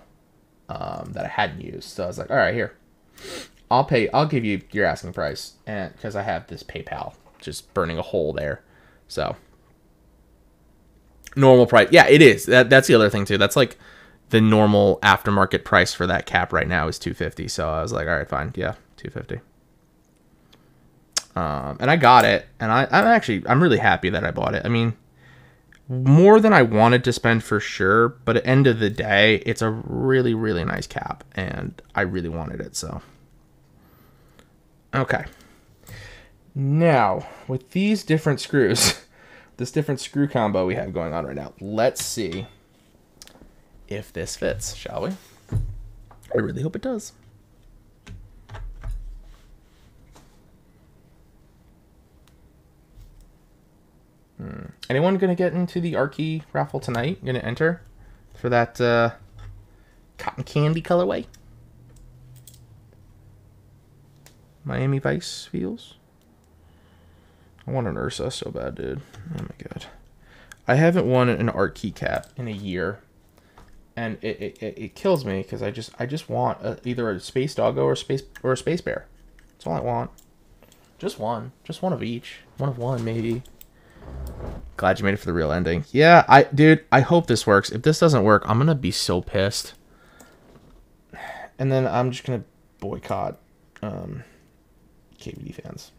that I hadn't used. So I was like, all right, here, I'll give you your asking price. And because I have this PayPal just burning a hole there. So normal price. Yeah, it is. That's the other thing too. That's like the normal aftermarket price for that cap right now is $250. So I was like, all right, fine. Yeah, $250. And I got it, and I'm really happy that I bought it. I mean, more than I wanted to spend for sure, but at the end of the day, it's a really, really nice cap, and I really wanted it, so. Okay. Now, with these different screws, this different screw combo we have going on right now, let's see if this fits, shall we? I really hope it does. Anyone gonna get into the Art Key raffle tonight? Gonna enter for that cotton candy colorway? Miami Vice feels. I want an Ursa so bad, dude. Oh my god. I haven't won an Art Key cap in a year, and it kills me because I just want either a space doggo or a space bear. That's all I want. Just one of each. One of one maybe. Glad you made it for the real ending. Yeah, dude, I hope this works. If this doesn't work, I'm gonna be so pissed. And then I'm just gonna boycott Kbdfans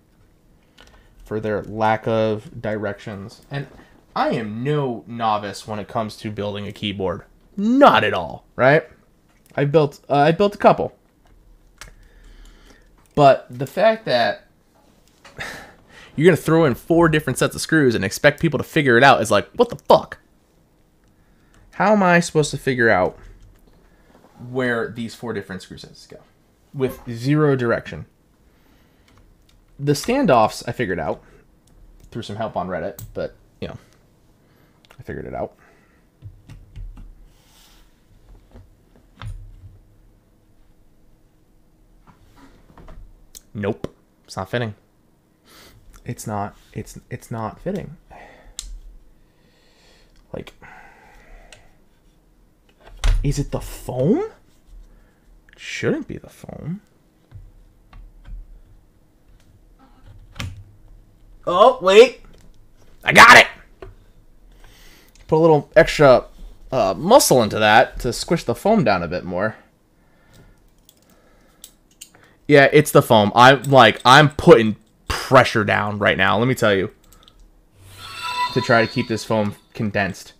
for their lack of directions. And I am no novice when it comes to building a keyboard. Not at all, right? I built a couple. But the fact that you're going to throw in 4 different sets of screws and expect people to figure it out is like, what the fuck? How am I supposed to figure out where these 4 different screw sets go with 0 direction? The standoffs I figured out through some help on Reddit, but, you know, I figured it out. Nope. It's not fitting. It's not fitting. Like, is it the foam? It shouldn't be the foam. Oh, wait. I got it. Put a little extra muscle into that to squish the foam down a bit more. Yeah, it's the foam. I'm putting pressure down right now, let me tell you, to try to keep this foam condensed.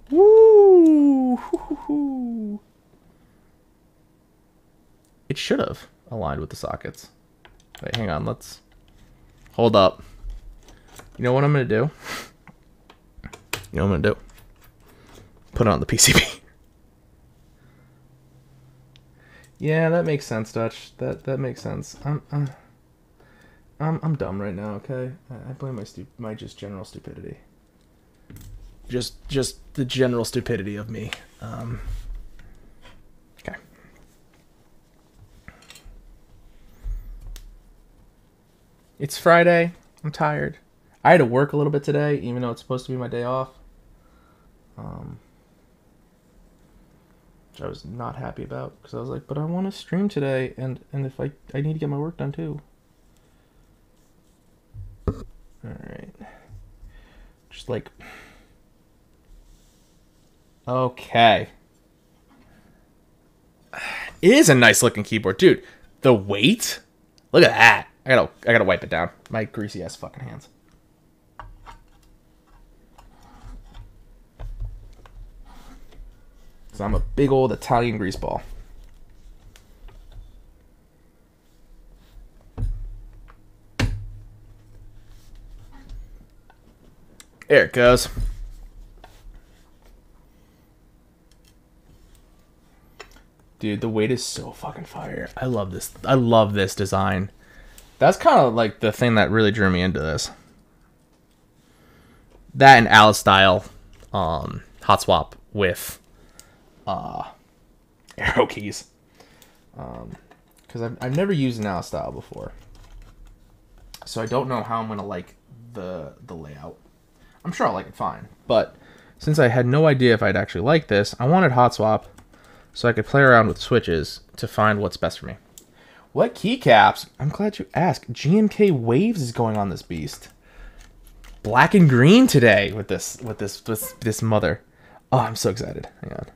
Woo! It should have aligned with the sockets. Wait, hang on, let's hold up. You know what I'm gonna do? You know what I'm gonna do? Put it on the PCB. Yeah, that makes sense, Dutch. That makes sense. I'm dumb right now. Okay, I blame my just general stupidity. Just the general stupidity of me. Okay. It's Friday. I'm tired. I had to work a little bit today, even though it's supposed to be my day off. Which I was not happy about, because I was like, but I want to stream today, and if I need to get my work done too. Alright. Just like... Okay. It is a nice looking keyboard. Dude, the weight? Look at that. I gotta wipe it down. My greasy ass fucking hands. Because I'm a big old Italian greaseball. There it goes. Dude, the weight is so fucking fire. I love this. I love this design. That's kind of like the thing that really drew me into this. That and Alice style hot swap with arrow keys. Because I've never used an Alice style before. So I don't know how I'm going to like the layout. I'm sure I'll like it fine. But since I had no idea if I'd actually like this, I wanted hot swap so I could play around with switches to find what's best for me. What keycaps? I'm glad you asked. GMK Waves is going on this beast. Black and green today with this mother. Oh, I'm so excited. Hang on.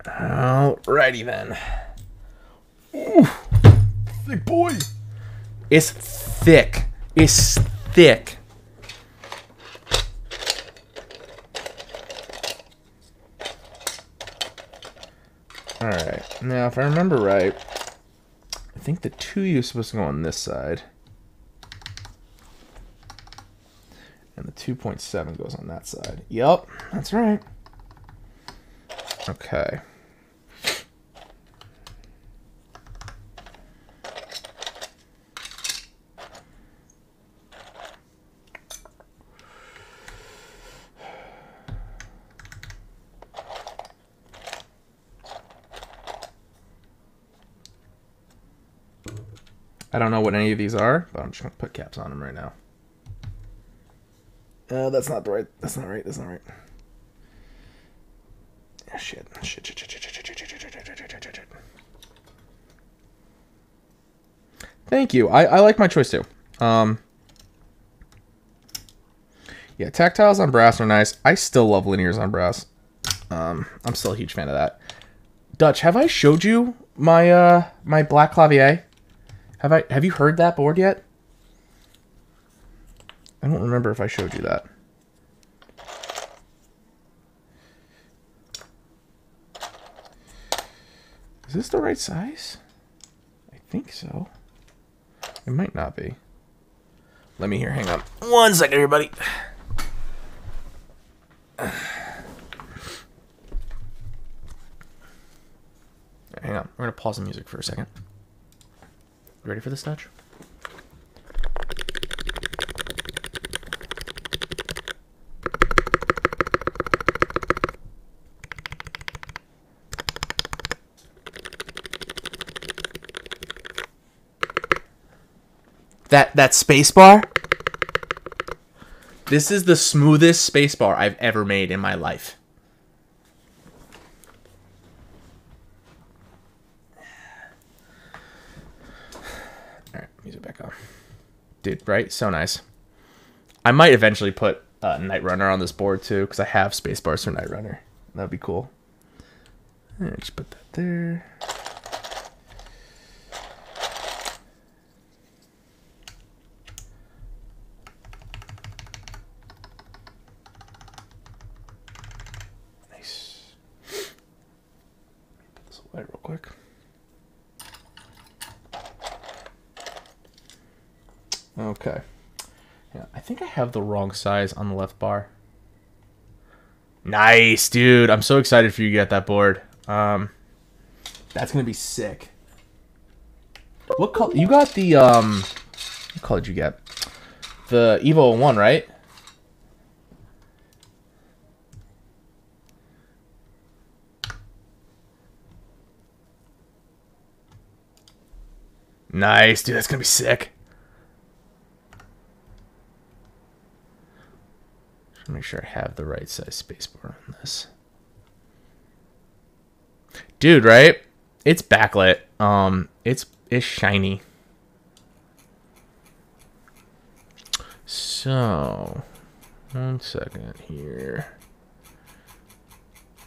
Alrighty then. Ooh, thick boy. It's thick. It's thick. Alright, now if I remember right, I think the 2U is supposed to go on this side. And the 2.7 goes on that side. Yup, that's right. Okay. I don't know what any of these are, but I'm just going to put caps on them right now. That's not right. That's not right. That's not right. Oh, shit. Thank you. I like my choice too. Yeah, tactiles on brass are nice. I still love linears on brass. I'm still a huge fan of that. Dutch, have I showed you my my black clavier? Have you heard that board yet? I don't remember if I showed you that. Is this the right size? I think so. It might not be. Let me hear. Hang on. 1 second, everybody. Hang on. We're going to pause the music for a second. You ready for this, Dutch? That space bar? This is the smoothest space bar I've ever made in my life. Alright, music back on. Dude, right? So nice. I might eventually put Night Runner on this board too, because I have space bars for Night Runner. That'd be cool. Alright, just put that there. Real quick. Okay. Yeah, I think I have the wrong size on the left bar. Nice, dude. I'm so excited for you to get that board. That's gonna be sick. What color? You got the what color did you get? The Evo 1, right? Nice, dude. That's gonna be sick. Make sure I have the right size spacebar on this. Dude, right? It's backlit. It's shiny. So, 1 second here.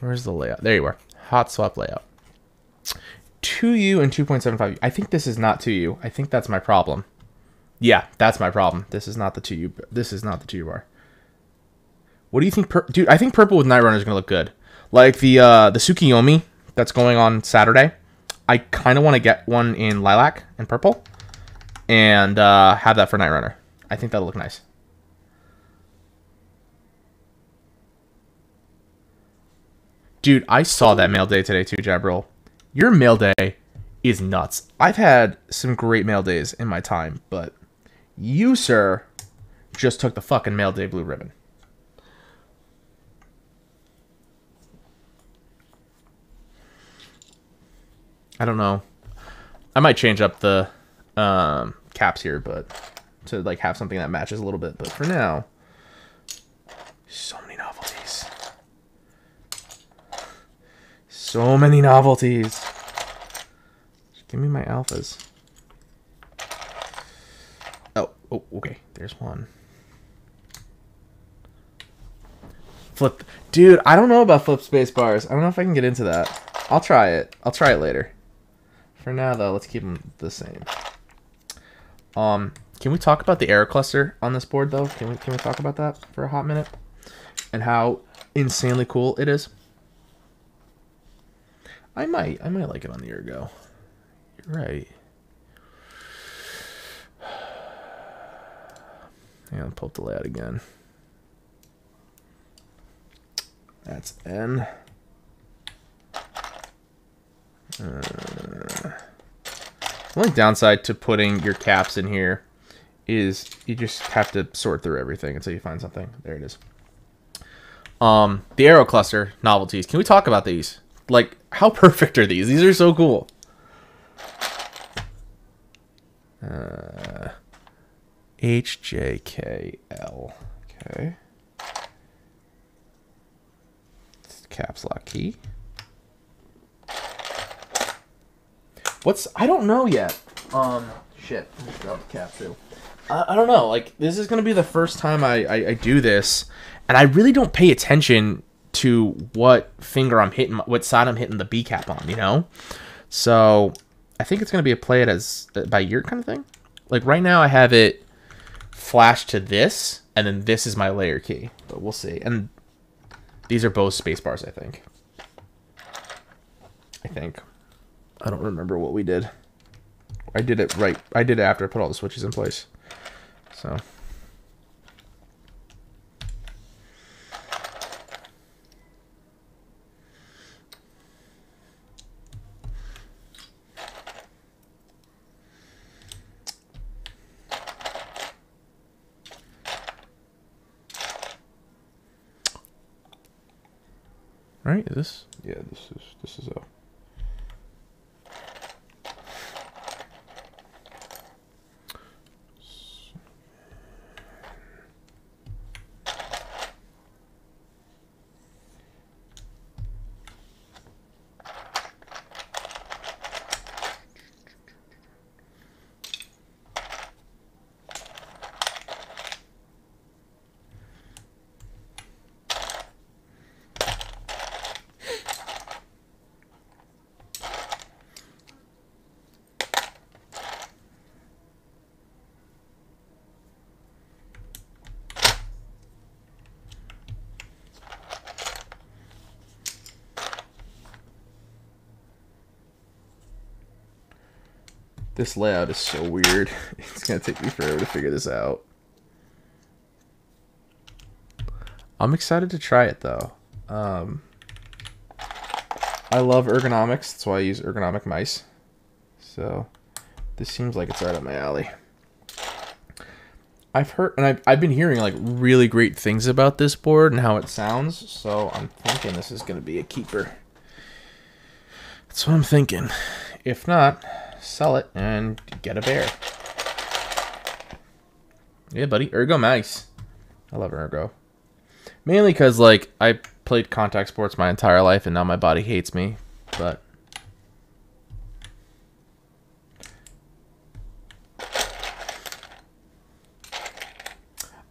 Where's the layout? There you are. Hot swap layout. 2U and 2.75U. I think this is not 2U. I think that's my problem. Yeah, that's my problem. This is not the 2U. This is not the 2U bar. What do you think? Dude, I think purple with Night Runner is going to look good. Like the Tsukiyomi that's going on Saturday. I kind of want to get one in lilac and purple. And have that for Night Runner. I think that'll look nice. Dude, I saw that mail day today too, Jabril. Your mail day is nuts. I've had some great mail days in my time, but you, sir, just took the fucking mail day blue ribbon. I don't know. I might change up the caps here, but to like have something that matches a little bit. But for now, so many novelties. So many novelties. Just give me my alphas. Oh, okay. There's one. Flip. Dude, I don't know about flip space bars. I don't know if I can get into that. I'll try it. I'll try it later. For now, though, let's keep them the same. Can we talk about the error cluster on this board, though? Can we talk about that for a hot minute? And how insanely cool it is? I might like it on the ergo. You're right. Yeah, I'll pull up the layout again. That's N. The only downside to putting your caps in here is you just have to sort through everything until you find something. There it is. The arrow cluster novelties. Can we talk about these? Like, how perfect are these? These are so cool. HJKL. Okay. Caps lock key. I don't know yet. Shit. I just dropped the cap too. I don't know. Like, this is gonna be the first time I do this, and I really don't pay attention to what finger I'm hitting, what side I'm hitting the B cap on, you know? So I think it's gonna be a play it as by ear kind of thing. Like right now I have it flashed to this, and then this is my layer key. But we'll see. And these are both space bars, I think. I don't remember what we did. I did it right. I did it after I put all the switches in place. So. Right? Is this? Yeah, this is O. This layout is so weird. It's gonna take me forever to figure this out. I'm excited to try it though. I love ergonomics. That's why I use ergonomic mice. So this seems like it's right up my alley. I've heard, and I've been hearing like really great things about this board and how it sounds. So I'm thinking this is gonna be a keeper. That's what I'm thinking. If not, sell it and get a bear. Yeah, buddy. Ergo mice. I love Ergo. Mainly because, like, I played contact sports my entire life, and now my body hates me. But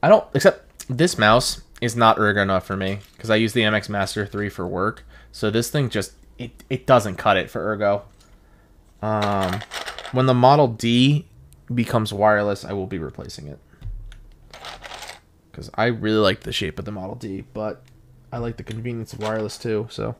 I don't, except this mouse is not ergo enough for me because I use the MX Master 3 for work. So this thing just, it doesn't cut it for ergo. When the Model D becomes wireless, I will be replacing it. Because I really like the shape of the Model D, but I like the convenience of wireless too, so.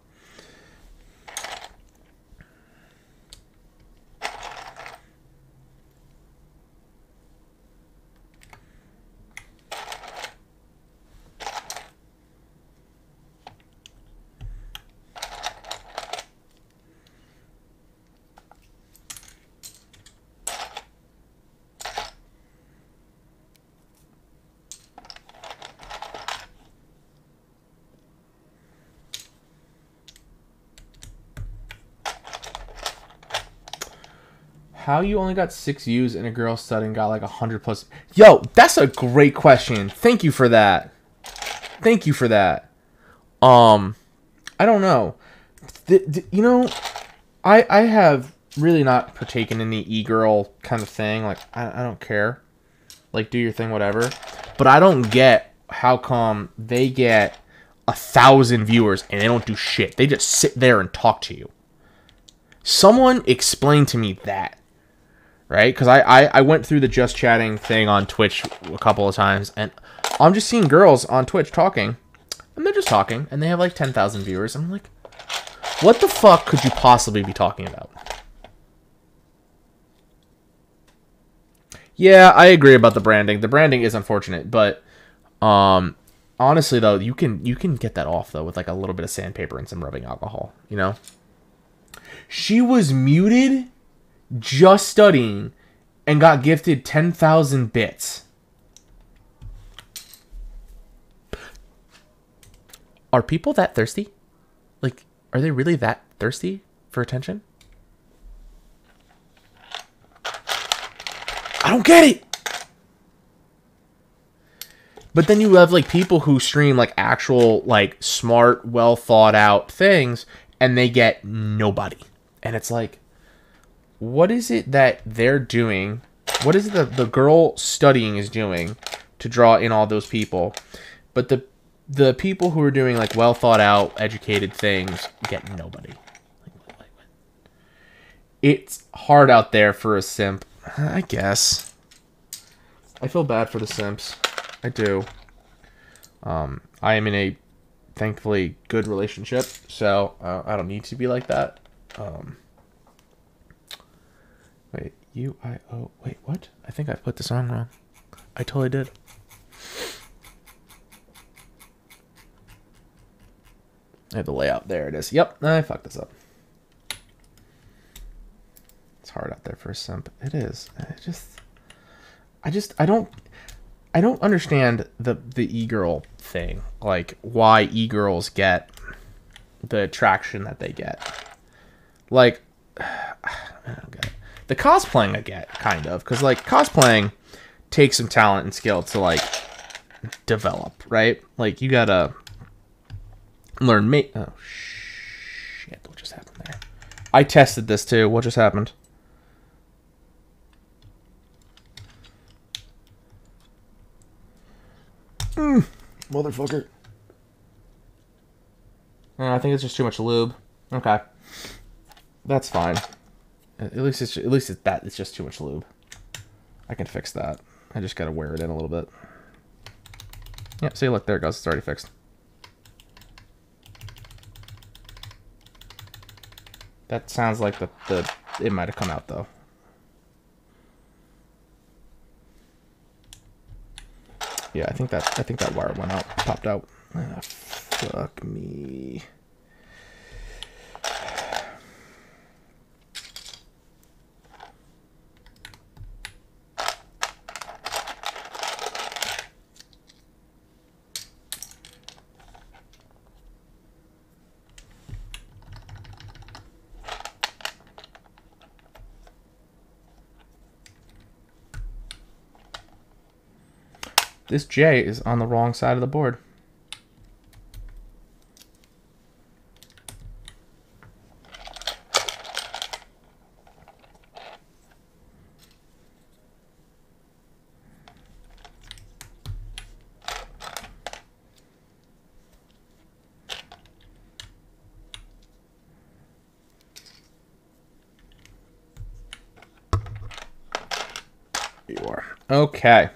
How you only got 6 views and a girl studying got like 100 plus? Yo, that's a great question. Thank you for that. Thank you for that. I don't know. You know, I have really not partaken in the e-girl kind of thing. Like, I don't care. Like, do your thing, whatever. But I don't get how come they get 1,000 viewers and they don't do shit. They just sit there and talk to you. Someone explain to me that. Right? Because I went through the just chatting thing on Twitch a couple of times, and I'm just seeing girls on Twitch talking, and they're just talking, and they have like 10,000 viewers. I'm like, what the fuck could you possibly be talking about? Yeah, I agree about the branding. The branding is unfortunate, but honestly though, you can get that off though with like a little bit of sandpaper and some rubbing alcohol, you know? She was muted just studying and got gifted 10,000 bits. Are people that thirsty? Like, are they really that thirsty for attention? I don't get it. But then you have like people who stream like actual like smart, well thought out things, and they get nobody. And it's like, what is it that they're doing? What is it the girl studying is doing to draw in all those people? But the people who are doing like well thought out, educated things get nobody. It's hard out there for a simp, I guess. I feel bad for the simps. I do. I am in a thankfully good relationship, so I don't need to be like that. Wait, U-I-O. Wait, what? I think I put the song wrong. I totally did. I have the layout. There it is. Yep, I fucked this up. It's hard out there for a simp. It is. I don't understand the e-girl thing. Like, why e-girls get the attraction that they get. Like, I don't get it. The cosplaying I get, kind of. Because, like, cosplaying takes some talent and skill to, like, develop, right? Like, you gotta learn oh, shit. What just happened there? I tested this, too. What just happened? Motherfucker. I think it's just too much lube. Okay. That's fine. At least it's just too much lube. I can fix that. I just gotta wear it in a little bit. Yep, see, look, there it goes. It's already fixed. That sounds like it might have come out though. Yeah, I think that wire went out, popped out. Ah, fuck me. This J is on the wrong side of the board. you are. Okay.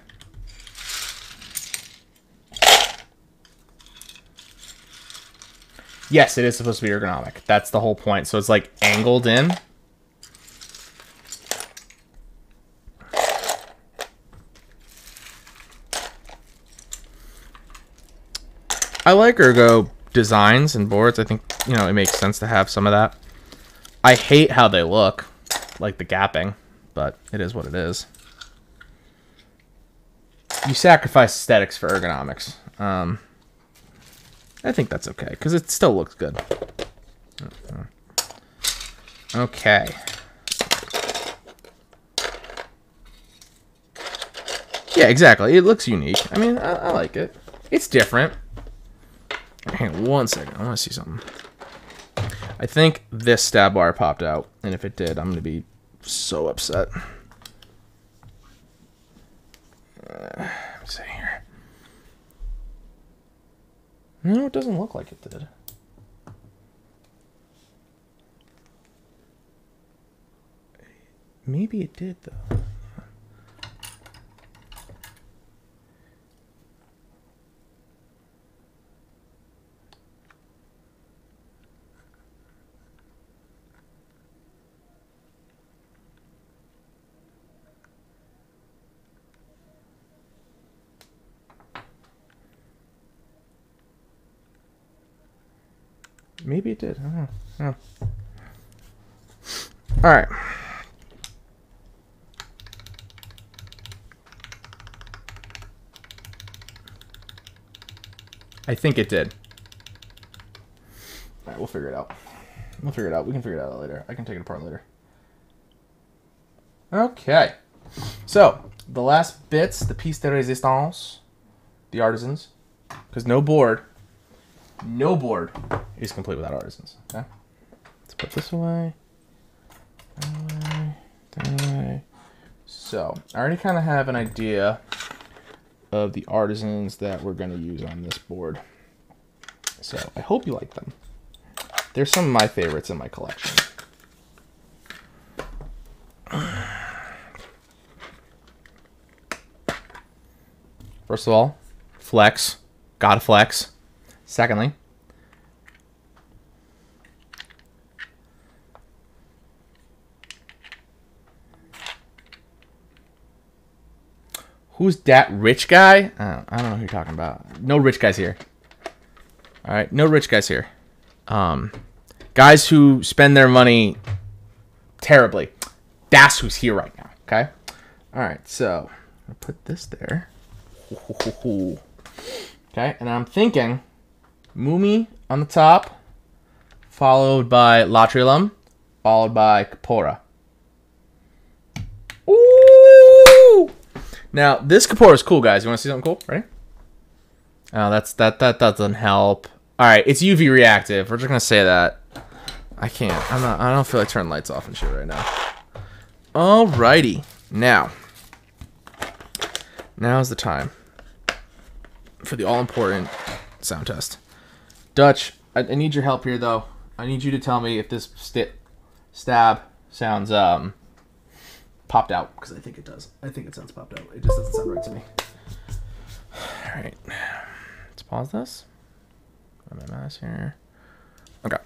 Yes, it is supposed to be ergonomic. That's the whole point. So it's like angled in. I like ergo designs and boards. I think, you know, it makes sense to have some of that. I hate how they look, like the gapping, but it is what it is. You sacrifice aesthetics for ergonomics. I think that's okay, because it still looks good. Okay. Yeah, exactly. It looks unique. I mean, I like it. It's different. Hang on one second. I want to see something. I think this stab bar popped out, and if it did, I'm going to be so upset. Let me see here. No, it doesn't look like it did. Maybe it did, though. Maybe it did. I don't know. All right. I think it did. All right, we'll figure it out. We'll figure it out. We can figure it out later. I can take it apart later. Okay. So, the last bits, the piece de resistance, the artisans, because no board is complete without artisans. Okay? Let's put this away. That away. So, I already kind of have an idea of the artisans that we're going to use on this board. So, I hope you like them. They're some of my favorites in my collection. First of all, flex. Gotta flex. Secondly, who's that rich guy? I don't know who you're talking about. No rich guys here. All right, no rich guys here. Guys who spend their money terribly. That's who's here right now. Okay. All right, so I'll put this there. Okay, and I'm thinking Mumi on the top, followed by Latrium, followed by Kapora. Ooh! Now, this Kapora is cool, guys. You want to see something cool? Ready? Oh, that doesn't help. All right, it's UV reactive. We're just gonna say that. I can't. I don't feel like turning lights off and shit right now. Alrighty, now's the time for the all-important sound test. Dutch, I need your help here, though. I need you to tell me if this stab sounds popped out, because I think it does. I think it sounds popped out. It just doesn't sound right to me. All right, let's pause this. Put my mouse here. Okay.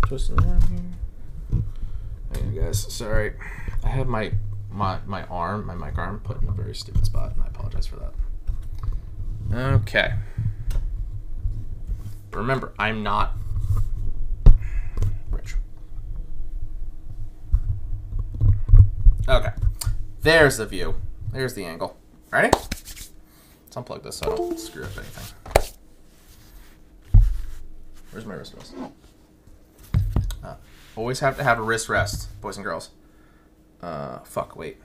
Twist it around here. Hey guys, sorry. I have my mic arm put in a very stupid spot, and I apologize for that. Okay. Remember, I'm not rich. Okay. There's the view. There's the angle. Ready? Let's unplug this so I don't screw up anything. Where's my wrist rest? Always have to have a wrist rest, boys and girls. Fuck, wait.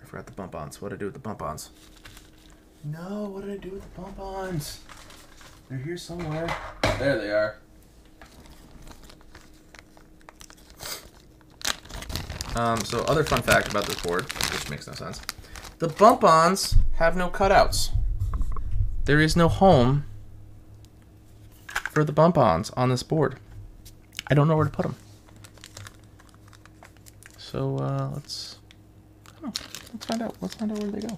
I forgot the bump-ons. What did I do with the bump-ons? No, what did I do with the bump-ons? They're here somewhere. There they are. So other fun fact about this board, which makes no sense. The bump-ons have no cutouts. There is no home for the bump-ons on this board. I don't know where to put them. So let's find out. Let's find out where they go.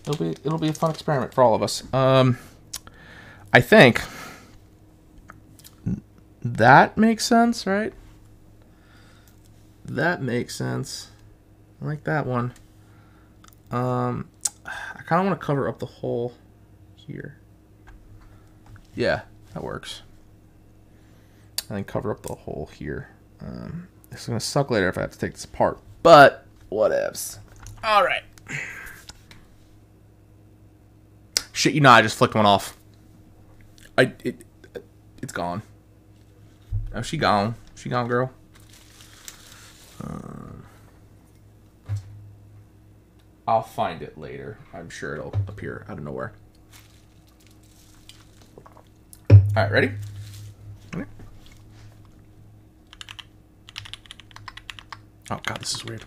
It'll be a fun experiment for all of us. I think that makes sense, right? That makes sense. I like that one. I kind of want to cover up the hole here. Yeah, that works. And then cover up the hole here. It's going to suck later if I have to take this apart. But, whatevs. Alright. Shit, you know, I just flicked one off. It's gone. Oh, she gone. She gone, girl. I'll find it later. I'm sure it'll appear out of nowhere. Alright, ready? Okay. Oh god, this is weird.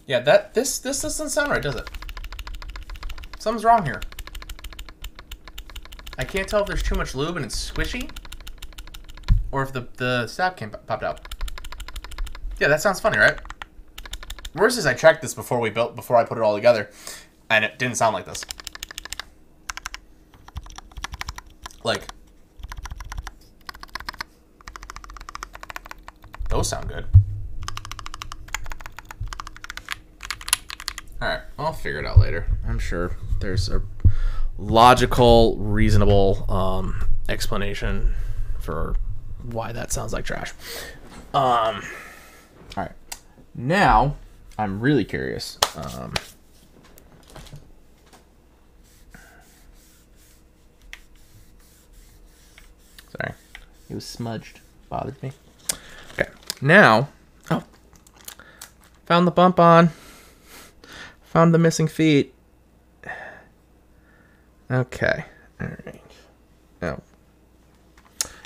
Yeah, this doesn't sound right, does it? Something's wrong here. I can't tell if there's too much lube and it's squishy, or if the snap came popped out. Yeah, that sounds funny, right? Worst is I checked this before I put it all together, and it didn't sound like this. Like, those sound good. Alright, I'll figure it out later. I'm sure there's a logical, reasonable explanation for why that sounds like trash. Alright. Now, I'm really curious. Sorry. It was smudged. Bothered me. Okay. Now, oh. Found the bump on. Found the missing feet. Okay. Alright. Oh.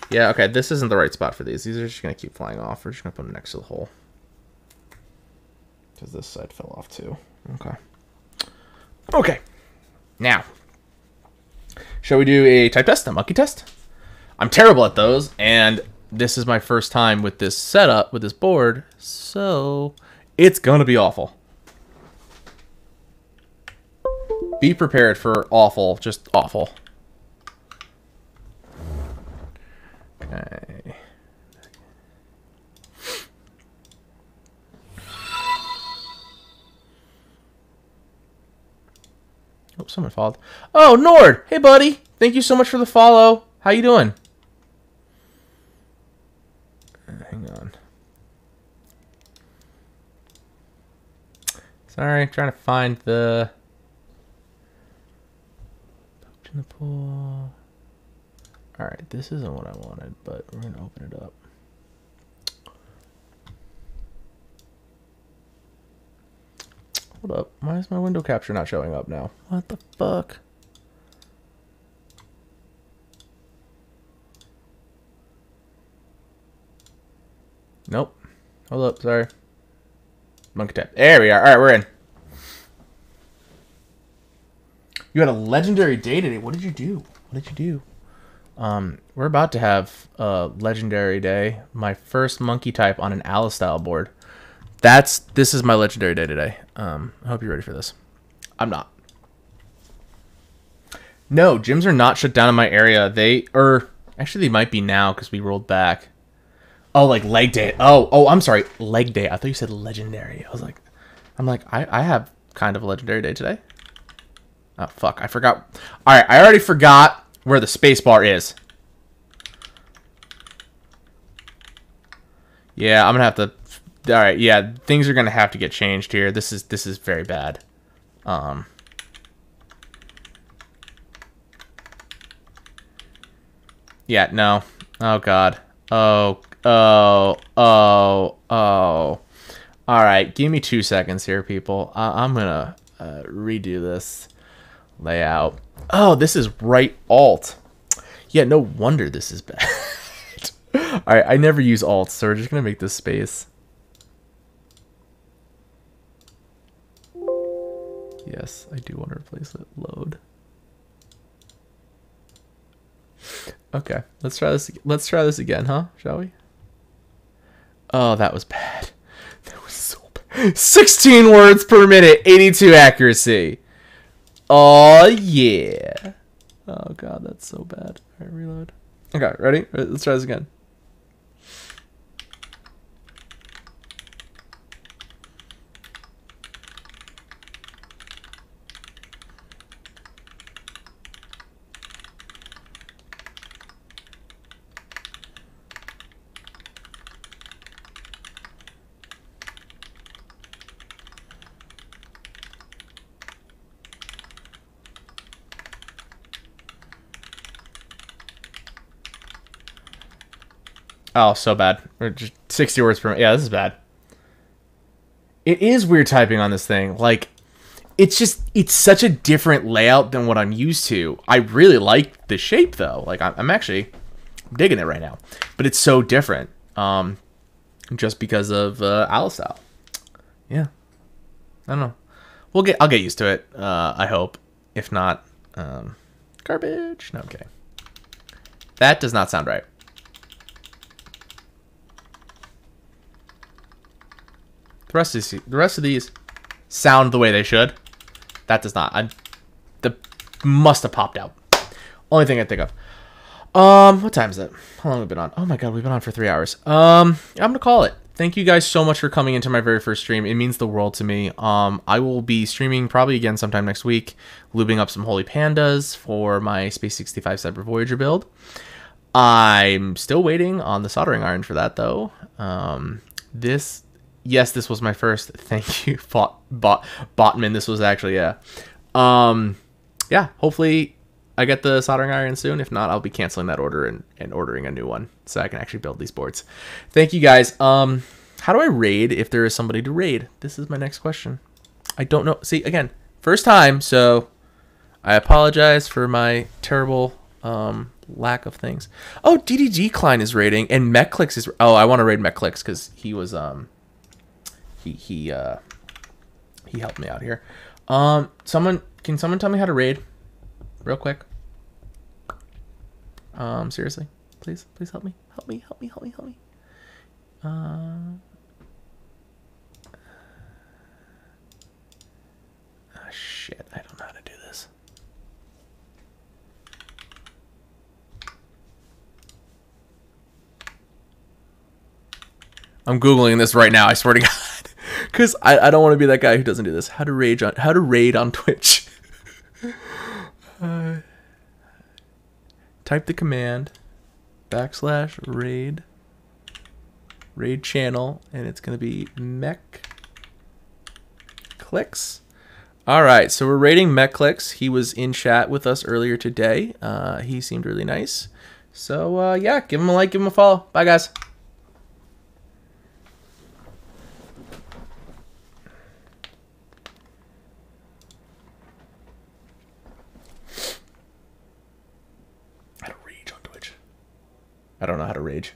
Yeah, okay. This isn't the right spot for these. These are just going to keep flying off. We're just going to put them next to the hole. Because this side fell off too. Okay. Okay. Now. Shall we do a type test? A monkey test? I'm terrible at those. And this is my first time with this setup, with this board. So, it's going to be awful. Be prepared for awful, just awful. Okay. Oh, someone followed. Oh, Nord! Hey, buddy! Thank you so much for the follow. How you doing? Hang on. Sorry, trying to find the... in the pool. Alright, this isn't what I wanted, but we're going to open it up. Hold up. Why is my window capture not showing up now? What the fuck? Nope. Hold up, sorry. Monkey tap. There we are. Alright, we're in. You had a legendary day today. What did you do? What did you do? We're about to have a legendary day. My first monkey type on an Alice style board. This is my legendary day today. I hope you're ready for this. I'm not. No, gyms are not shut down in my area. Actually they might be now because we rolled back. Oh, like leg day. Oh, I'm sorry. Leg day. I thought you said legendary. I'm like, I have kind of a legendary day today. Oh, fuck. I forgot. Alright, I already forgot where the space bar is. Yeah, I'm gonna have to... Alright, yeah, things are gonna have to get changed here. This is very bad. Yeah, no. Oh, God. Oh, Oh, oh, oh. All right, give me 2 seconds here, people. I'm gonna redo this layout. Oh, this is right alt. Yeah, no wonder this is bad. All right, I never use alt, so we're just gonna make this space. Yes, I do want to replace it. Load. Okay, let's try this. Let's try this again, huh? Shall we? Oh, that was bad. That was so bad. 16 words per minute, 82 accuracy. Oh yeah. Oh god, that's so bad. All right, reload. Okay, ready? Let's try this again. Oh, so bad. Or just 60 words per minute. Yeah, this is bad. It is weird typing on this thing. Like, it's such a different layout than what I'm used to. I really like the shape, though. Like, I'm actually digging it right now. But it's so different. Just because of Alistyle. Yeah. I don't know. I'll get used to it, I hope. If not, garbage. No, okay. That does not sound right. The rest of these sound the way they should. That does not. The must have popped out. Only thing I think of. What time is it? How long have we been on? Oh my god, we've been on for 3 hours. I'm gonna call it. Thank you guys so much for coming into my very first stream. It means the world to me. I will be streaming probably again sometime next week, lubing up some Holy Pandas for my Space 65 Cyber Voyager build. I'm still waiting on the soldering iron for that though. Yes, this was my first. Thank you, Botman. This was actually, yeah. Yeah, hopefully I get the soldering iron soon. If not, I'll be canceling that order and ordering a new one so I can actually build these boards. Thank you, guys. How do I raid if there is somebody to raid? This is my next question. I don't know. See, again, first time, so I apologize for my terrible lack of things. Oh, DDG Klein is raiding, and MechClicks is... Oh, I want to raid MechClicks because he was... He helped me out here. Can someone tell me how to raid real quick? Seriously, please help me. Help me. Shit, I don't know how to do this. I'm Googling this right now, I swear to God. Because I don't want to be that guy who doesn't do this. How to raid on Twitch. Type the command /raid channel, and it's going to be MechClicks. All right, so we're raiding MechClicks. He was in chat with us earlier today. He seemed really nice. So yeah, give him a like, give him a follow. Bye, guys. I don't know how to rage.